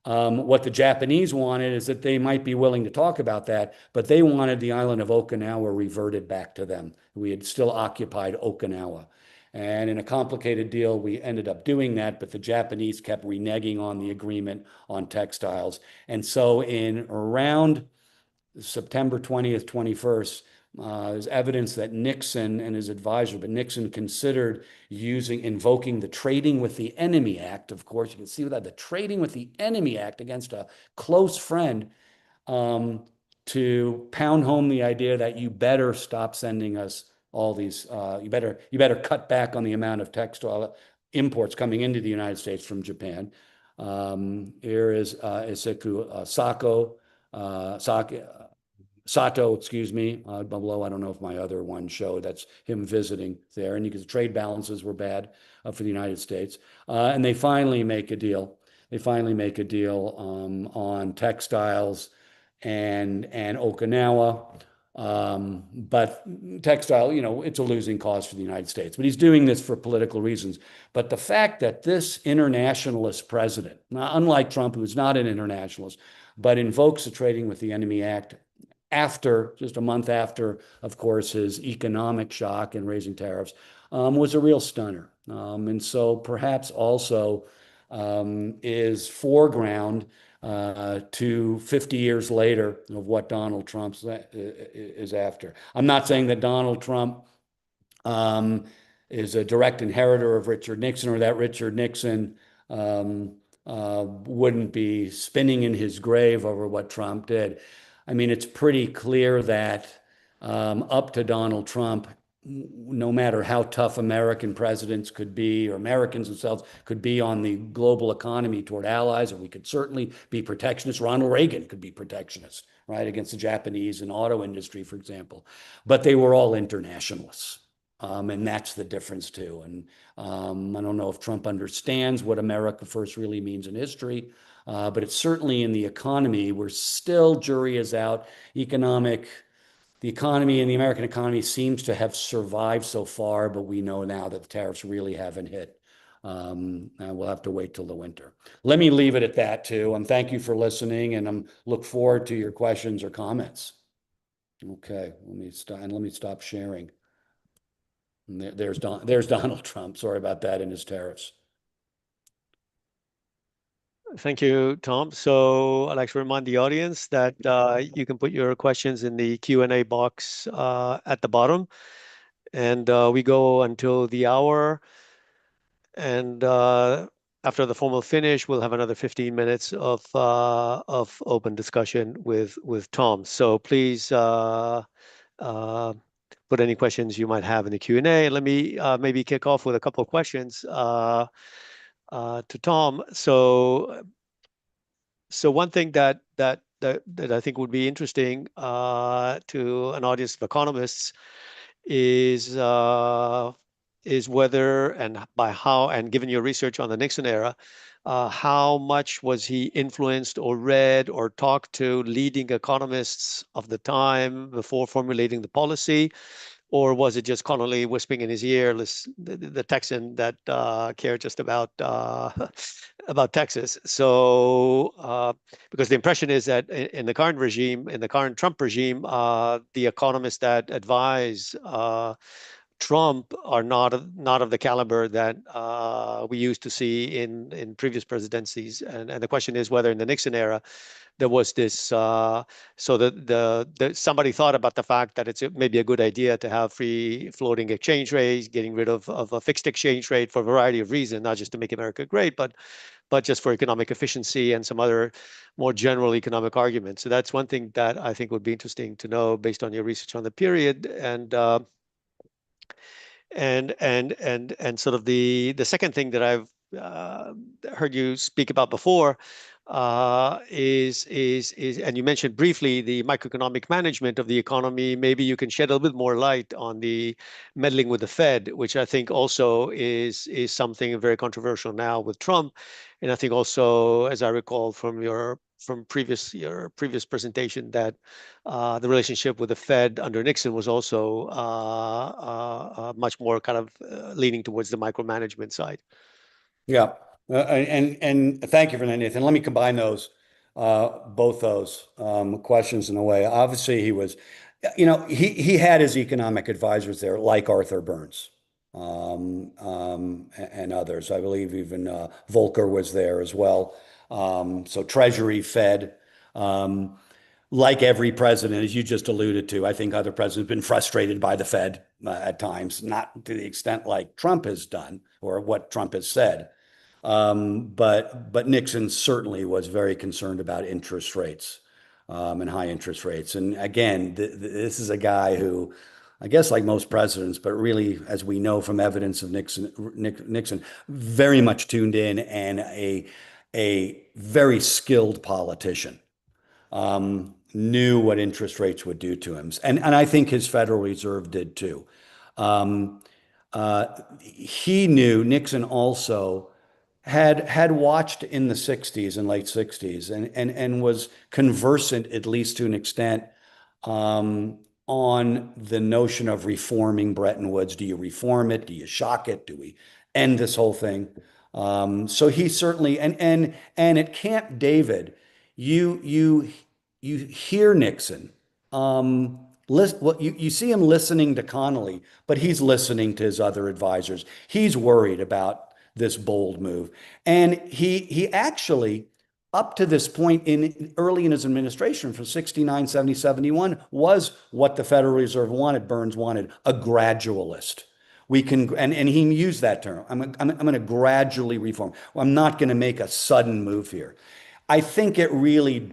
What the Japanese wanted is that they might be willing to talk about that, but they wanted the island of Okinawa reverted back to them. We had still occupied Okinawa. And in a complicated deal, we ended up doing that, but the Japanese kept reneging on the agreement on textiles. And so in around September 20th, 21st, there's evidence that Nixon and his advisor, but Nixon considered invoking the Trading with the Enemy Act. Of course, you can see that the Trading with the Enemy Act against a close friend, to pound home the idea that you better stop sending us all these. You better cut back on the amount of textile imports coming into the United States from Japan. Here is Issaku Sato, excuse me, below. I don't know if my other one showed. That's him visiting there. And you can see trade balances were bad for the United States. And they finally make a deal. On textiles and Okinawa. But textile, it's a losing cause for the United States. But he's doing this for political reasons. But the fact that this internationalist president, unlike Trump, who's not an internationalist, but invokes the Trading with the Enemy Act just a month after, of course, his economic shock and raising tariffs, was a real stunner. And so perhaps also is foreground to 50 years later of what Donald Trump is after. I'm not saying that Donald Trump is a direct inheritor of Richard Nixon, or that Richard Nixon wouldn't be spinning in his grave over what Trump did. I mean, it's pretty clear that up to Donald Trump, no matter how tough American presidents could be, or Americans themselves could be on the global economy toward allies, and we could certainly be protectionist. Ronald Reagan could be protectionist, right, against the Japanese and auto industry, for example. But they were all internationalists. And that's the difference too. And I don't know if Trump understands what America first really means in history, but it's certainly in the economy. We're still, jury is out. The economy and the American economy seems to have survived so far, but we know now that the tariffs really haven't hit. And we'll have to wait till the winter. Let me leave it at that too. And thank you for listening, and I'm look forward to your questions or comments. Okay, let me stop sharing. There's Donald Trump. Sorry about that, and his tariffs. Thank you, Tom. So I'd like to remind the audience that you can put your questions in the Q&A box at the bottom. And we go until the hour. And after the formal finish, we'll have another 15 minutes of open discussion with Tom. So please put any questions you might have in the Q&A. And let me maybe kick off with a couple of questions to Tom. So one thing that I think would be interesting to an audience of economists is uh, is whether and by how, and given your research on the Nixon era, how much was he influenced or read or talked to leading economists of the time before formulating the policy? Or was it just Connolly whispering in his ear, the Texan that cared just about about Texas? So, because the impression is that in the current regime, in the current Trump regime, the economists that advise Trump are not of the caliber that we used to see in previous presidencies. And the question is whether in the Nixon era there was this. So the somebody thought about the fact that it's maybe a good idea to have free floating exchange rates, getting rid of a fixed exchange rate for a variety of reasons, not just to make America great, but just for economic efficiency and some other more general economic arguments. So that's one thing that I think would be interesting to know based on your research on the period. And sort of the second thing that I've heard you speak about before is and you mentioned briefly the microeconomic management of the economy. Maybe you can shed a little bit more light on the meddling with the Fed, which I think also is something very controversial now with Trump. And I think also, as I recall from your previous presentation, that the relationship with the Fed under Nixon was also much more kind of leaning towards the micromanagement side. Yeah. And thank you for that, Nathan. Let me combine those, both those questions in a way. Obviously, he had his economic advisors there, like Arthur Burns, and others. I believe even Volcker was there as well. So Treasury, Fed. Like every president, as you just alluded to, I think other presidents have been frustrated by the Fed at times, not to the extent like Trump has done or what Trump has said. But Nixon certainly was very concerned about interest rates, and high interest rates. And again, this is a guy who, I guess, like most presidents, but really, as we know from evidence of Nixon, very much tuned in and a very skilled politician. Knew what interest rates would do to him, and I think his Federal Reserve did too. Um, he knew Nixon also had watched in the 60s and late 60s and was conversant, at least to an extent, on the notion of reforming Bretton Woods. Do you reform it? Do you shock it? Do we end this whole thing? So he certainly, and at Camp David, you hear Nixon. Well, you see him listening to Connolly, but he's listening to his other advisors. He's worried about this bold move. And he actually, up to this point early in his administration from 69, 70, 71, was what the Federal Reserve wanted, Burns wanted, a gradualist. We can, and he used that term. I'm going to gradually reform. Well, I'm not going to make a sudden move here. I think it really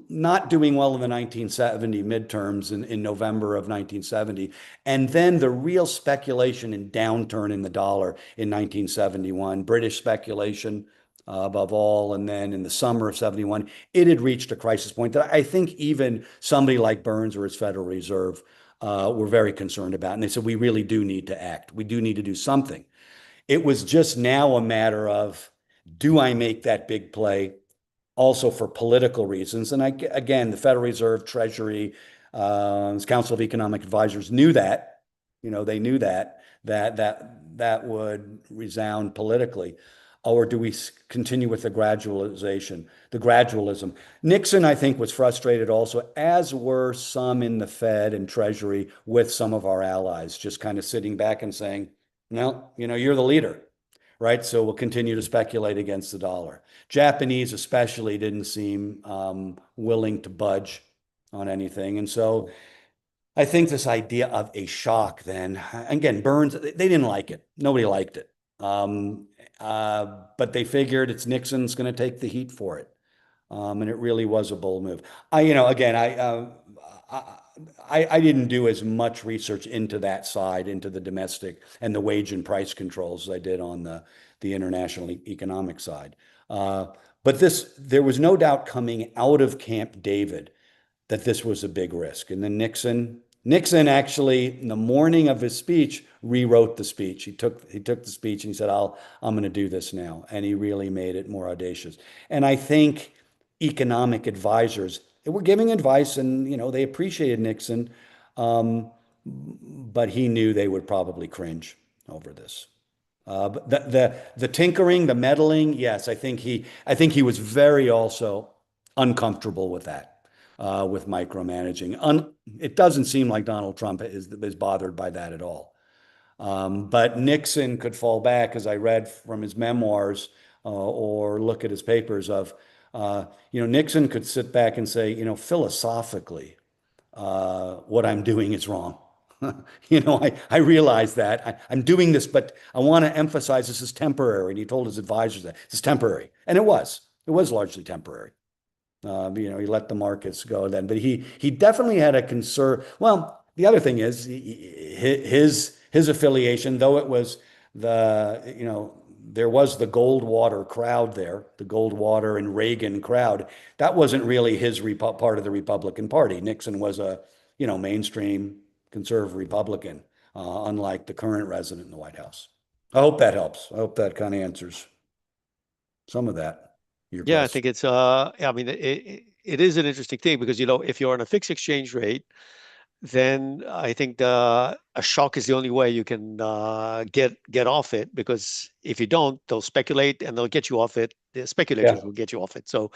not doing well in the 1970 midterms in November of 1970. And then the real speculation and downturn in the dollar in 1971, British speculation above all. And then in the summer of 71, it had reached a crisis point that I think even somebody like Burns or his Federal Reserve were very concerned about. And they said, we really do need to act. We do need to do something. It was just now a matter of, do I make that big play? Also for political reasons. And again, the Federal Reserve, Treasury, Council of Economic Advisors knew that, they knew that would resound politically. Or do we continue with the gradualism? Nixon, I think, was frustrated also, as were some in the Fed and Treasury with some of our allies, just kind of sitting back and saying, no, you're the leader. Right. So we'll continue to speculate against the dollar. Japanese especially didn't seem willing to budge on anything. And so I think this idea of a shock then, again, Burns, they didn't like it. Nobody liked it. But they figured it's Nixon's going to take the heat for it. And it really was a bold move. Again, I didn't do as much research into that side, into the domestic and the wage and price controls as I did on the international economic side. But there was no doubt coming out of Camp David that this was a big risk. And then Nixon, Nixon actually, in the morning of his speech, rewrote the speech. He took the speech and he said, I'm going to do this now," and he really made it more audacious. And I think economic advisors were giving advice, and they appreciated Nixon, um, but he knew they would probably cringe over this. But the tinkering, the meddling, yes, I think he was very also uncomfortable with that, with micromanaging. It doesn't seem like Donald Trump is bothered by that at all. But Nixon could fall back, as I read from his memoirs, or look at his papers of, Nixon could sit back and say, philosophically, what I'm doing is wrong. I realize that I'm doing this, but I want to emphasize this is temporary. And he told his advisors that this is temporary. And it was. It was largely temporary. He let the markets go then, but he definitely had a concern. Well, the other thing is his affiliation, though it was there was the Goldwater crowd there, the Goldwater and Reagan crowd. That wasn't really his part of the Republican Party. Nixon was a mainstream conservative Republican, unlike the current resident in the White House. I hope that helps. I hope that kind of answers some of that, your Yeah, I question. think it's I mean it is an interesting thing because if you're on a fixed exchange rate, then I think a shock is the only way you can get off it, because if you don't, they'll speculate and they'll get you off it. The speculators Yeah. will get you off it. So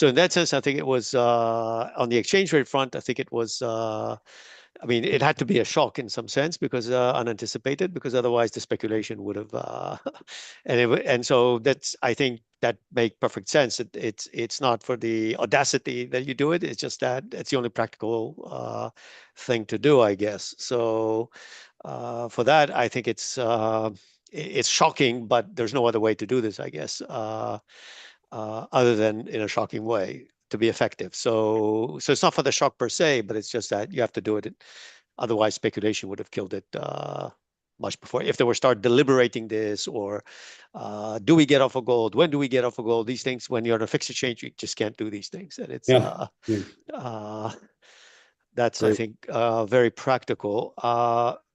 in that sense, I think it was on the exchange rate front. I think it was. I mean, it had to be a shock in some sense because unanticipated, because otherwise the speculation would have, and so that's, I think that make perfect sense. It's not for the audacity that you do it. It's just that it's the only practical thing to do, I guess. So for that, I think it's shocking, but there's no other way to do this, I guess, other than in a shocking way to be effective. So it's not for the shock per se, but it's just that you have to do it. Otherwise, speculation would have killed it much before. If they were start deliberating this, or do we get off of gold? When do we get off of gold? These things, when you're on a fixed exchange, you just can't do these things, and it's Yeah. Yeah. uh, that's, I Great. think, very practical.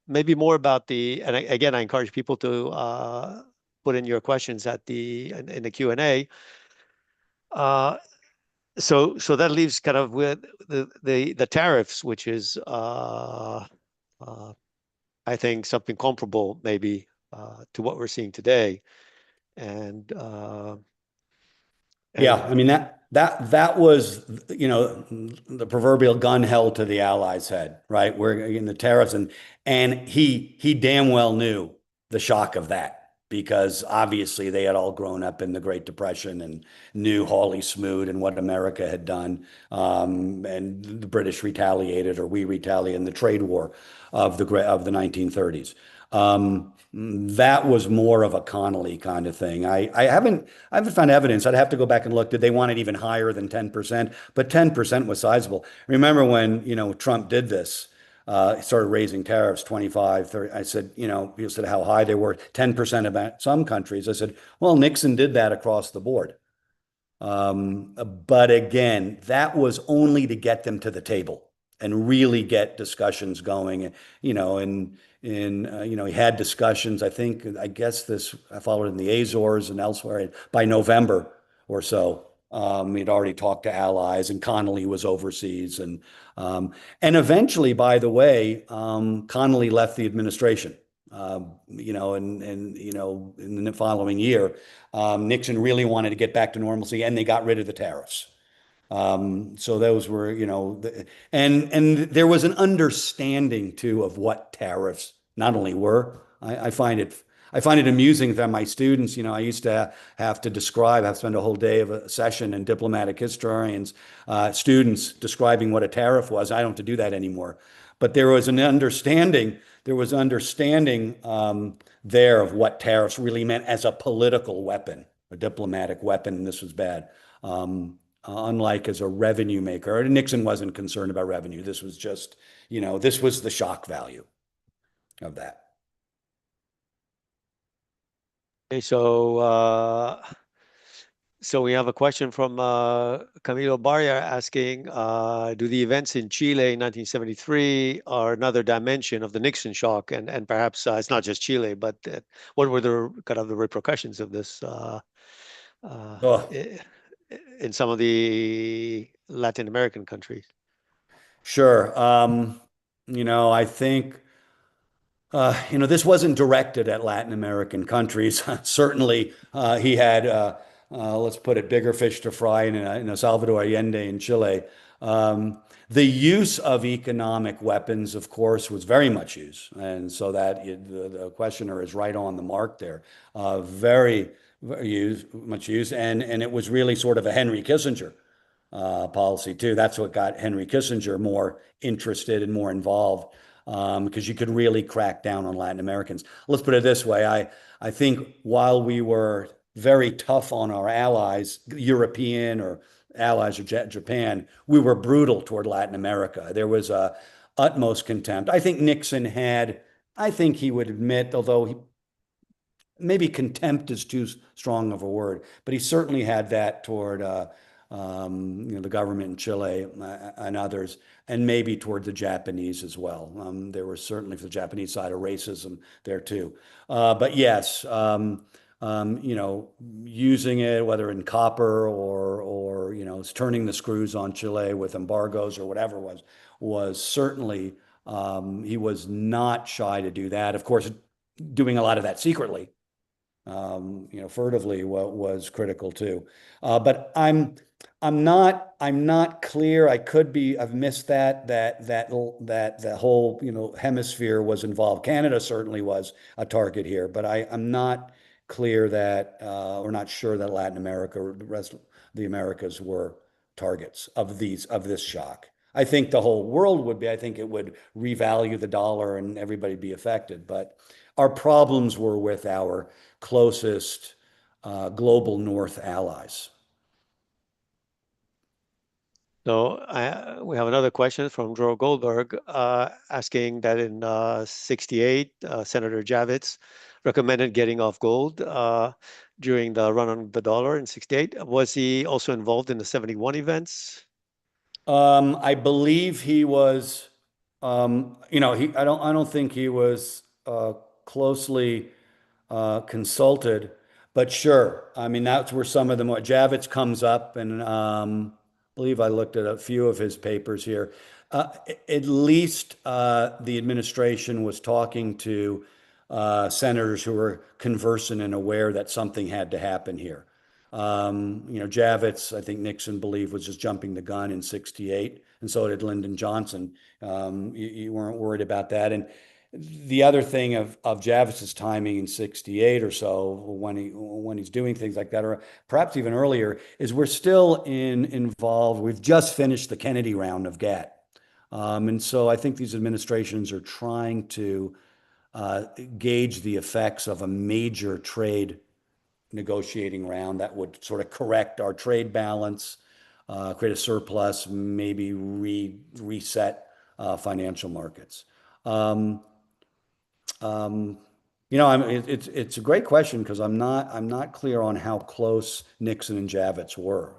Maybe more about and again, I encourage people to put in your questions in the Q&A. Uh, so that leaves kind of with the tariffs, which is uh, I think something comparable maybe to what we're seeing today, and Yeah, and I mean that was the proverbial gun held to the Allies' head, right? We're in the tariffs, and he damn well knew the shock of that, because obviously they had all grown up in the Great Depression and knew Hawley Smoot and what America had done, and the British retaliated, or we retaliated in the trade war of the 1930s. That was more of a Connolly kind of thing. I haven't found evidence. I'd have to go back and look. Did they want it even higher than 10%? But 10% was sizable. Remember when, Trump did this, started raising tariffs 25, 30. I said, people said how high they were, 10% about some countries. I said, well, Nixon did that across the board. But again, that was only to get them to the table and really get discussions going, he had discussions. I guess I followed in the Azores and elsewhere by November or so. He'd already talked to allies, and Connolly was overseas, and eventually, by the way, Connolly left the administration. In the following year, Nixon really wanted to get back to normalcy, and they got rid of the tariffs. So those were, and there was an understanding too of what tariffs not only were. I find it amusing that my students, I used to have to spend a whole day of a session in diplomatic historians, students describing what a tariff was. I don't have to do that anymore. But there was understanding there of what tariffs really meant as a political weapon, a diplomatic weapon, and this was bad. Unlike as a revenue maker. Nixon wasn't concerned about revenue. This was just, this was the shock value of that. okay, So we have a question from Camilo Barria asking, do the events in Chile in 1973 are another dimension of the Nixon shock? And perhaps it's not just Chile, but what were the kind of the repercussions of this uh, Oh, i- in some of the Latin American countries? sure. I think this wasn't directed at Latin American countries. Certainly, he had, let's put it, bigger fish to fry in a Salvador Allende in Chile. Um, the use of economic weapons, of course, was very much used, and so the questioner is right on the mark there. Very, very much used, and it was really sort of a Henry Kissinger policy too. That's what got Henry Kissinger more interested and more involved because you could really crack down on Latin Americans. Let's put it this way. I think while we were very tough on our allies, European or allies of Japan, we were brutal toward Latin America. There was a utmost contempt. I think Nixon had, I think he would admit, although maybe contempt is too strong of a word, but he certainly had that toward the government in Chile and others, and maybe toward the Japanese as well. There was certainly for the Japanese side of racism there too. But yes, using it whether in copper or turning the screws on Chile with embargoes or whatever was certainly he was not shy to do that. Of course, doing a lot of that secretly furtively was critical too. But I'm not clear. I've missed that the whole hemisphere was involved. Canada certainly was a target here, but I'm not clear that or not sure that Latin America or the rest of the Americas were targets of this shock. I think the whole world would be. I think it would revalue the dollar and everybody be affected. But our problems were with our closest global North allies. So we have another question from Joe Goldberg asking that in 68, Senator Javits recommended getting off gold during the run on the dollar in 68. Was he also involved in the 71 events? I believe he was, I don't think he was closely consulted, but sure. I mean, that's where some of the more Javits comes up, and I believe I looked at a few of his papers here. At least the administration was talking to senators who were conversant and aware that something had to happen here. Javits, I think Nixon believed was just jumping the gun in 68, and so did Lyndon Johnson. You weren't worried about that. And the other thing of Javis's timing in 68 or so, when he's doing things like that, or perhaps even earlier, is we're still involved. We've just finished the Kennedy round of GATT. And so I think these administrations are trying to gauge the effects of a major trade negotiating round that would sort of correct our trade balance, create a surplus, maybe reset financial markets. Um, um, it's a great question because I'm not clear on how close Nixon and Javits were.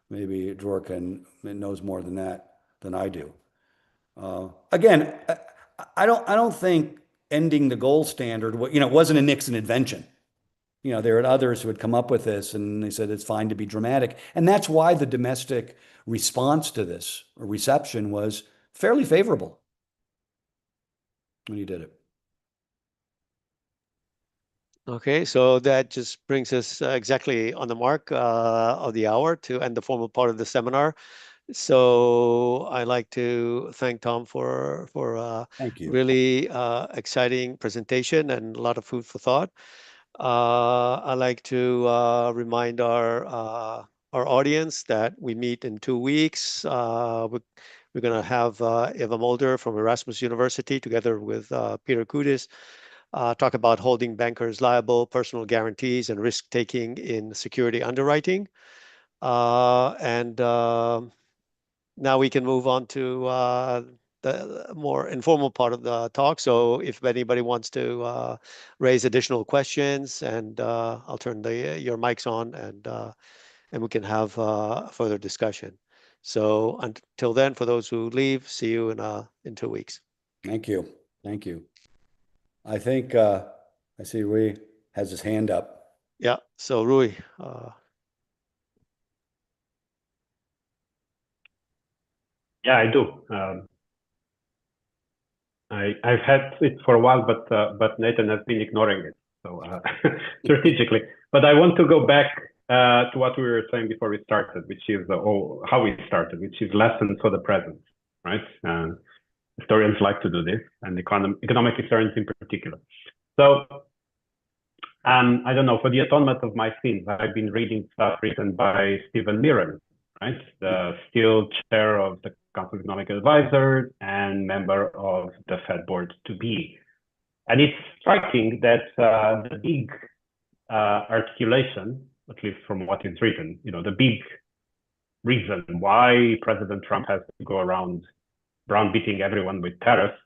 Maybe Dworkin knows more than that than I do. Again, I don't think ending the gold standard, wasn't a Nixon invention. There are others who had come up with this and they said it's fine to be dramatic. And that's why the domestic response to this reception was fairly favorable when he did it. Okay, so that just brings us exactly on the mark of the hour to end the formal part of the seminar. So I'd like to thank Tom for Thank you. really exciting presentation and a lot of food for thought. I'd like to remind our audience that we meet in 2 weeks. We're going to have Eva Mulder from Erasmus University together with Peter Kudis talk about holding bankers liable, personal guarantees, and risk taking in security underwriting. And now we can move on to the more informal part of the talk. So if anybody wants to raise additional questions, and I'll turn your mics on, and we can have further discussion. So until then, for those who leave, see you in 2 weeks. Thank you. Thank you. I think I see Rui has his hand up. Yeah. So Rui. Yeah, I do. I've had it for a while, but Nathan has been ignoring it, so strategically. But I want to go back to what we were saying before we started, which is how we started, which is lessons for the present, right? Historians like to do this, and economic historians in particular. So I don't know, for the atonement of my sins, I've been reading stuff written by Stephen Mirren, right? The still chair of the Council of Economic Advisors and member of the Fed board to be. And it's striking that the big articulation, at least from what is written, the big reason why President Trump has to go around browbeating everyone with tariffs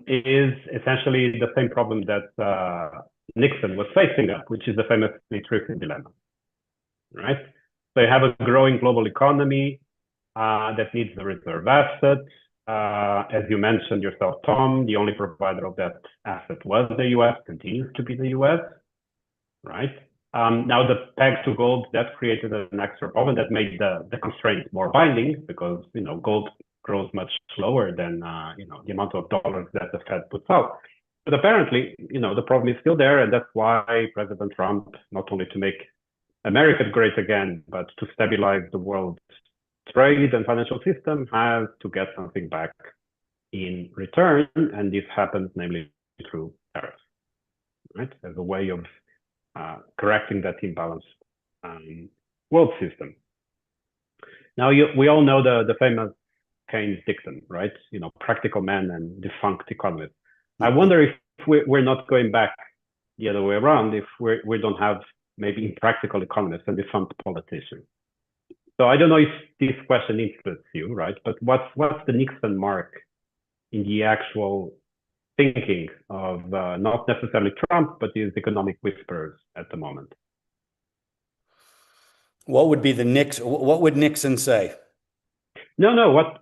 is essentially the same problem that Nixon was facing up, which is the famous Trickle dilemma, right? So you have a growing global economy that needs the reserve asset. As you mentioned yourself, Tom, the only provider of that asset was the US, continues to be the US, right? Now the peg to gold, that created an extra problem that made the constraint more binding, because gold grows much slower than the amount of dollars that the Fed puts out. But apparently, the problem is still there, and that's why President Trump, not only to make America great again, but to stabilize the world's trade and financial system, has to get something back in return, and this happens namely through tariffs, right? As a way of correcting that imbalanced world system. Now, we all know the famous Keynes dictum, right? Practical man and defunct economist. I wonder if we're not going back the other way around, if we don't have maybe impractical economists and defunct politicians. So I don't know if this question interests you, right? But what's the Nixon mark in the actual thinking of not necessarily Trump, but these economic whisperers at the moment? What would be what would Nixon say? No. What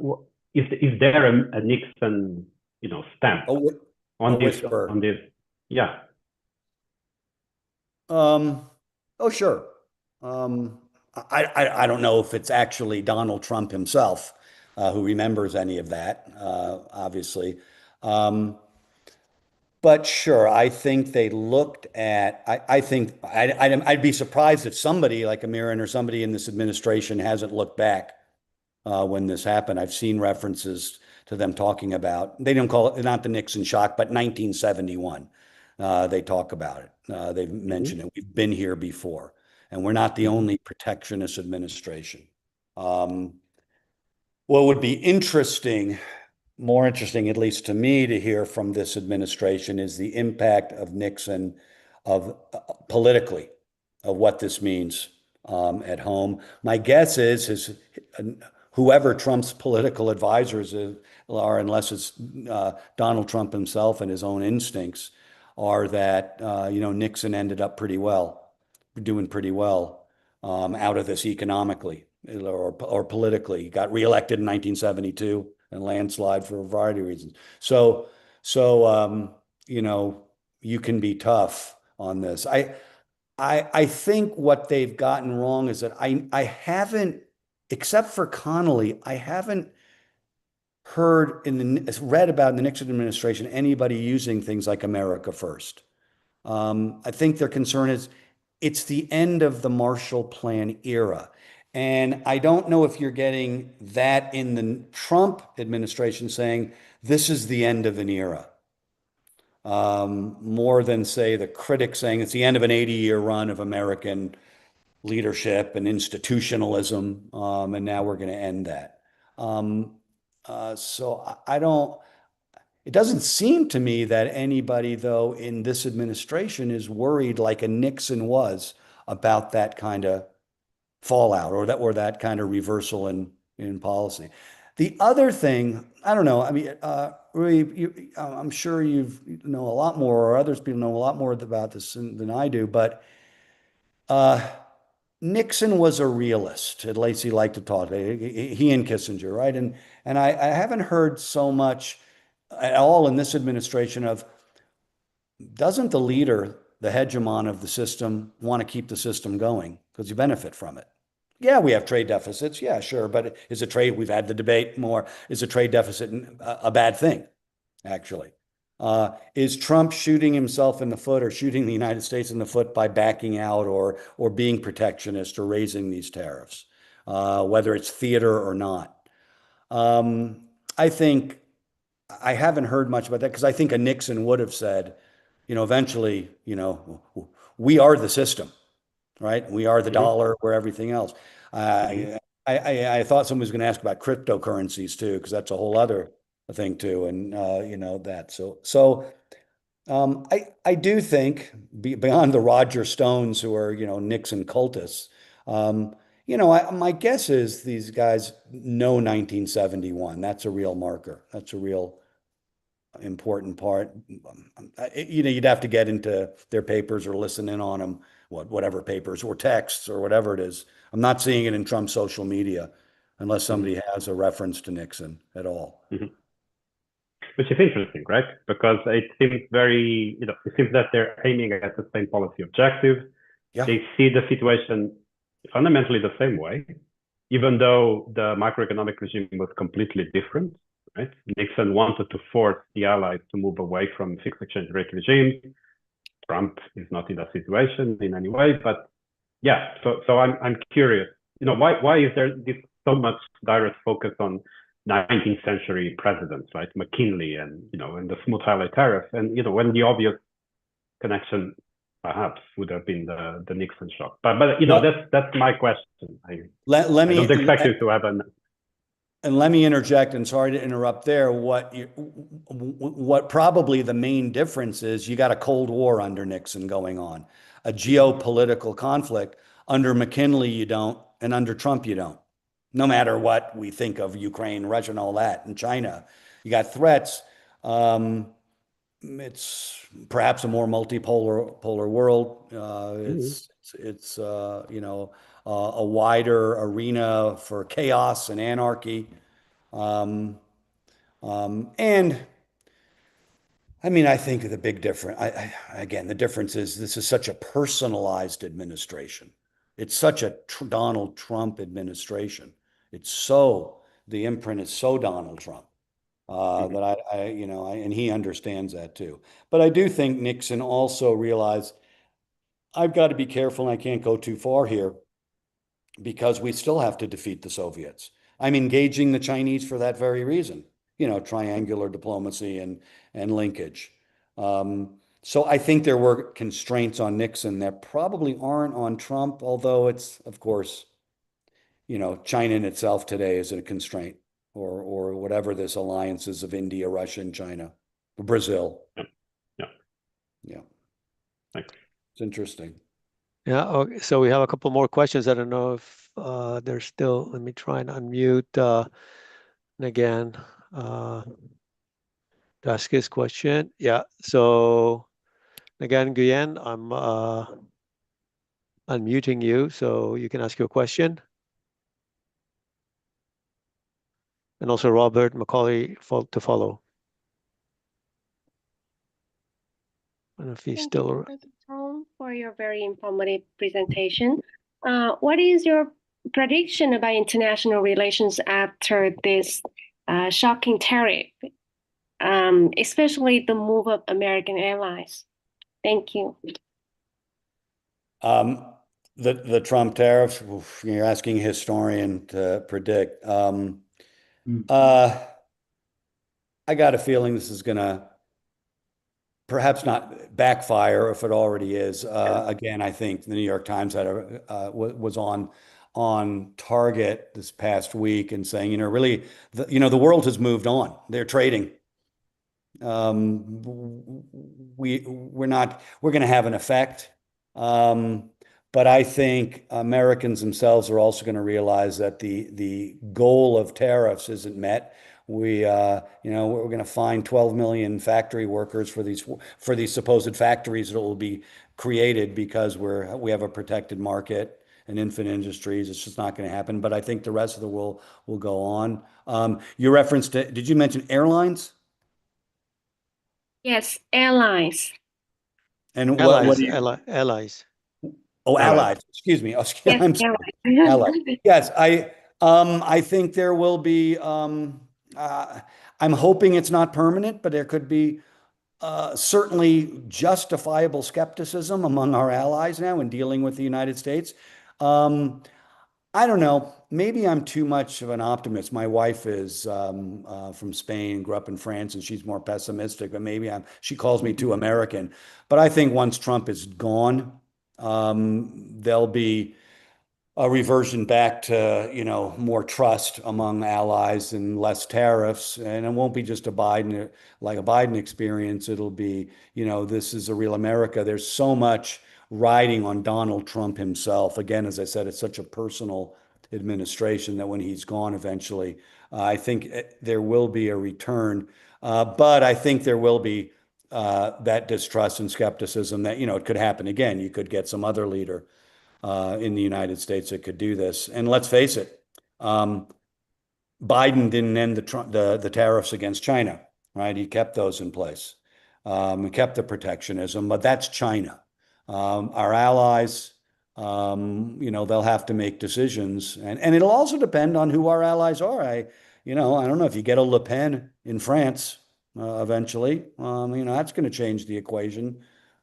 is there a Nixon, stamp on this? Whisper. On this, yeah. Oh, sure. I don't know if it's actually Donald Trump himself who remembers any of that, obviously. But sure, I think they looked at, I think I'd be surprised if somebody like Amirin or somebody in this administration hasn't looked back when this happened. I've seen references to them talking about, they don't call it, not the Nixon shock, but 1971. They talk about it. They've mentioned it. We've been here before, and we're not the only protectionist administration. What would be more interesting, at least to me, to hear from this administration is the impact of Nixon politically, of what this means at home. My guess is whoever Trump's political advisors are, unless it's Donald Trump himself and his own instincts, are that Nixon ended up doing pretty well out of this economically or politically. He got reelected in 1972 and landslide for a variety of reasons. So you can be tough on this. I think what they've gotten wrong is that I haven't, except for Connolly, I haven't read about in the Nixon administration anybody using things like America First. I think their concern is it's the end of the Marshall Plan era. And I don't know if you're getting that in the Trump administration saying this is the end of an era, more than, say, the critics saying it's the end of an 80-year run of American leadership and institutionalism, and now we're going to end that. So it doesn't seem to me that anybody, though, in this administration is worried like a Nixon was about that kind of fallout or that kind of reversal in policy. The other thing, I don't know. I mean, Rui, I'm sure know a lot more, or others people know a lot more about this than I do. But uh, Nixon was a realist. At least he liked to talk. He and Kissinger, right? And I haven't heard so much at all in this administration of doesn't the leader, the hegemon of the system, want to keep the system going because you benefit from it? Yeah, we have trade deficits. Yeah, sure. But is a trade, we've had the debate more, is a trade deficit a bad thing, actually? Is Trump shooting himself in the foot or shooting the United States in the foot by backing out or being protectionist or raising these tariffs, whether it's theater or not? I think I haven't heard much about that because I think a Nixon would have said, eventually, we are the system, right? We are the dollar, we're everything else. I thought someone was going to ask about cryptocurrencies too, because that's a whole other thing too, and that. I do think beyond the Roger Stones who are Nixon cultists, my guess is these guys know 1971. That's a real marker. That's a real important part. You'd have to get into their papers or listen in on them, whatever papers or texts or whatever it is. I'm not seeing it in Trump's social media unless somebody has a reference to Nixon at all. Mm-hmm. Which is interesting, right? Because it seems it seems that they're aiming at the same policy objective. Yeah. They see the situation fundamentally the same way, even though the macroeconomic regime was completely different, right? Nixon wanted to force the Allies to move away from fixed exchange rate regimes. Trump is not in that situation in any way, but yeah. So I'm curious, why is there this so much direct focus on 19th century presidents, right? McKinley and the smooth highlight tariff, and when the obvious connection perhaps would have been the Nixon shock. But that's my question. I don't expect you to have an. And let me interject, and sorry to interrupt there. What probably the main difference is, you got a Cold War under Nixon going on, a geopolitical conflict. Under McKinley, you don't, and under Trump, you don't. No matter what we think of Ukraine, Russia, and all that, and China, you got threats. It's perhaps a more multipolar world. It's a wider arena for chaos and anarchy. And I mean, I think the big difference, again, the difference is this is such a personalized administration. It's such a Donald Trump administration. The imprint is so Donald Trump. That and he understands that too. But I do think Nixon also realized I've got to be careful and I can't go too far here because we still have to defeat the Soviets. I'm engaging the Chinese for that very reason, triangular diplomacy and linkage. So I think there were constraints on Nixon that probably aren't on Trump, although it's, of course, China in itself today is a constraint. Or whatever this alliances of India, Russia, and China, Brazil. Yeah. Thanks. It's interesting. Yeah. Okay. So we have a couple more questions. I don't know if they're still. Let me try and unmute again to ask his question. Yeah. So again, Nguyen, I'm unmuting you so you can ask your question. And also Robert Macaulay to follow. I don't know if he's still around. Thank you, Professor Tom, for your very informative presentation. What is your prediction about international relations after this shocking tariff, especially the move of American Airlines? Thank you. The Trump tariffs, you're asking a historian to predict. I got a feeling this is going to perhaps not backfire if it already is. Again, I think the New York Times was on target this past week and saying, really, the world has moved on. They're trading. We're going to have an effect. But I think Americans themselves are also going to realize that the goal of tariffs isn't met. We're going to find 12 million factory workers for these supposed factories that will be created because we have a protected market and infant industries. It's just not going to happen. But I think the rest of the world will go on. You referenced, did you mention airlines? Yes, airlines. And Allies, allies. Oh, Allies. allies. Excuse me. Yes, I'm sorry. airlines. Allies. Yes, I think there will be. I'm hoping it's not permanent, but there could be certainly justifiable skepticism among our allies now in dealing with the United States. I don't know. Maybe I'm too much of an optimist. My wife is from Spain, grew up in France, and she's more pessimistic. But maybe she calls me too American. But I think once Trump is gone, there'll be a reversion back to, more trust among allies and less tariffs. And it won't be just a Biden experience. It'll be, this is a real America. There's so much riding on Donald Trump himself. Again, as I said, it's such a personal administration that when he's gone eventually, I think there will be a return. But I think there will be that distrust and skepticism that, it could happen again. You could get some other leader in the United States that could do this. And let's face it, Biden didn't end the tariffs against China, right? He kept those in place. He kept the protectionism, but that's China. Our allies, they'll have to make decisions, and it'll also depend on who our allies are. I don't know if you get a Le Pen in France eventually. That's going to change the equation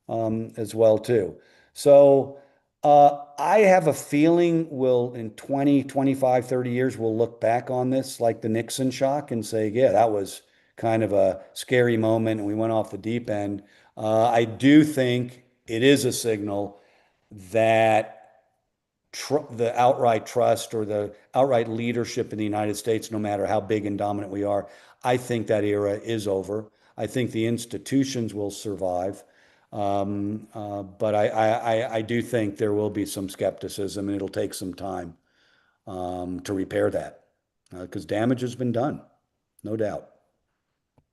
as well too. So. I have a feeling in 20, 25, 30 years, we'll look back on this like the Nixon shock and say, yeah, that was kind of a scary moment and we went off the deep end. I do think it is a signal that the outright trust or the outright leadership in the United States, no matter how big and dominant we are, I think that era is over. I think the institutions will survive. But I do think there will be some skepticism and it'll take some time to repair that because damage has been done, no doubt.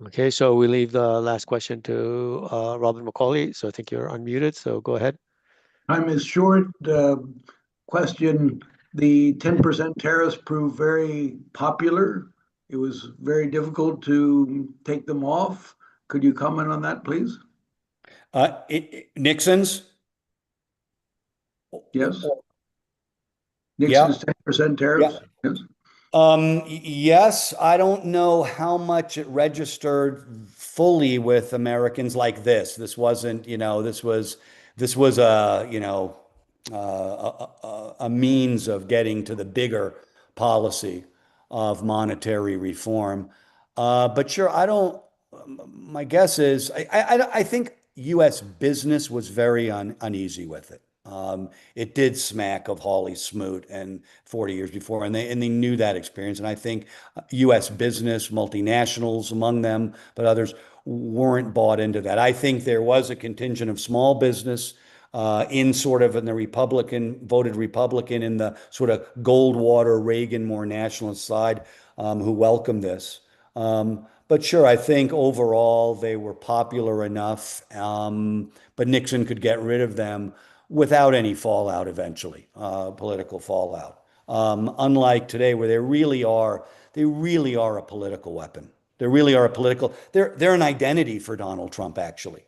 Okay, so we leave the last question to Robin McCauley. So I think you're unmuted, so go ahead. Time is short. Question, the 10% tariffs proved very popular. It was very difficult to take them off. Could you comment on that, please? Nixon's? Yes. Nixon's 10% tariffs? Yeah. Yes. Yes, I don't know how much it registered fully with Americans like this. This wasn't, this was a means of getting to the bigger policy of monetary reform. But sure, my guess is, I think U.S. business was very uneasy with it. It did smack of Hawley Smoot and 40 years before, and they knew that experience. And I think U.S. business, multinationals among them, but others weren't bought into that. I think there was a contingent of small business in the voted Republican in the sort of Goldwater, Reagan, more nationalist side who welcomed this. But sure, I think overall they were popular enough, but Nixon could get rid of them without any fallout eventually, political fallout. Unlike today, where they really are a political weapon. They're an identity for Donald Trump, actually,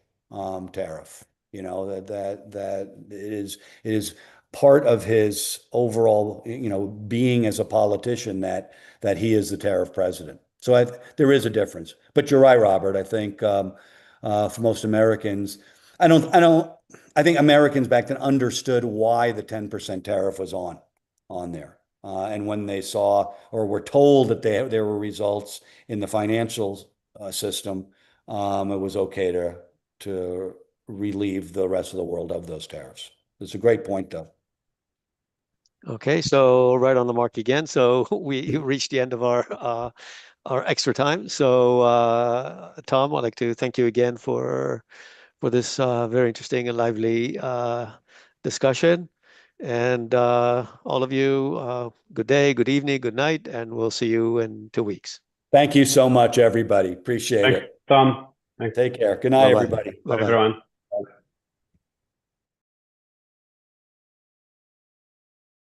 tariff. That it is part of his overall, being as a politician that he is the tariff president. So there is a difference. But you're right, Robert. I think for most Americans, I think Americans back then understood why the 10% tariff was on there. And when they saw or were told that there were results in the financial system, it was okay to relieve the rest of the world of those tariffs. It's a great point, though. Okay, so right on the mark again. So we reached the end of our extra time. So Tom, I'd like to thank you again for this very interesting and lively discussion. And all of you, good day, good evening, good night, and we'll see you in 2 weeks. Thank you so much, everybody. Appreciate Thanks, it. Tom. Thanks. Take care. Good night, Bye-bye. everybody. Bye-bye. Everyone.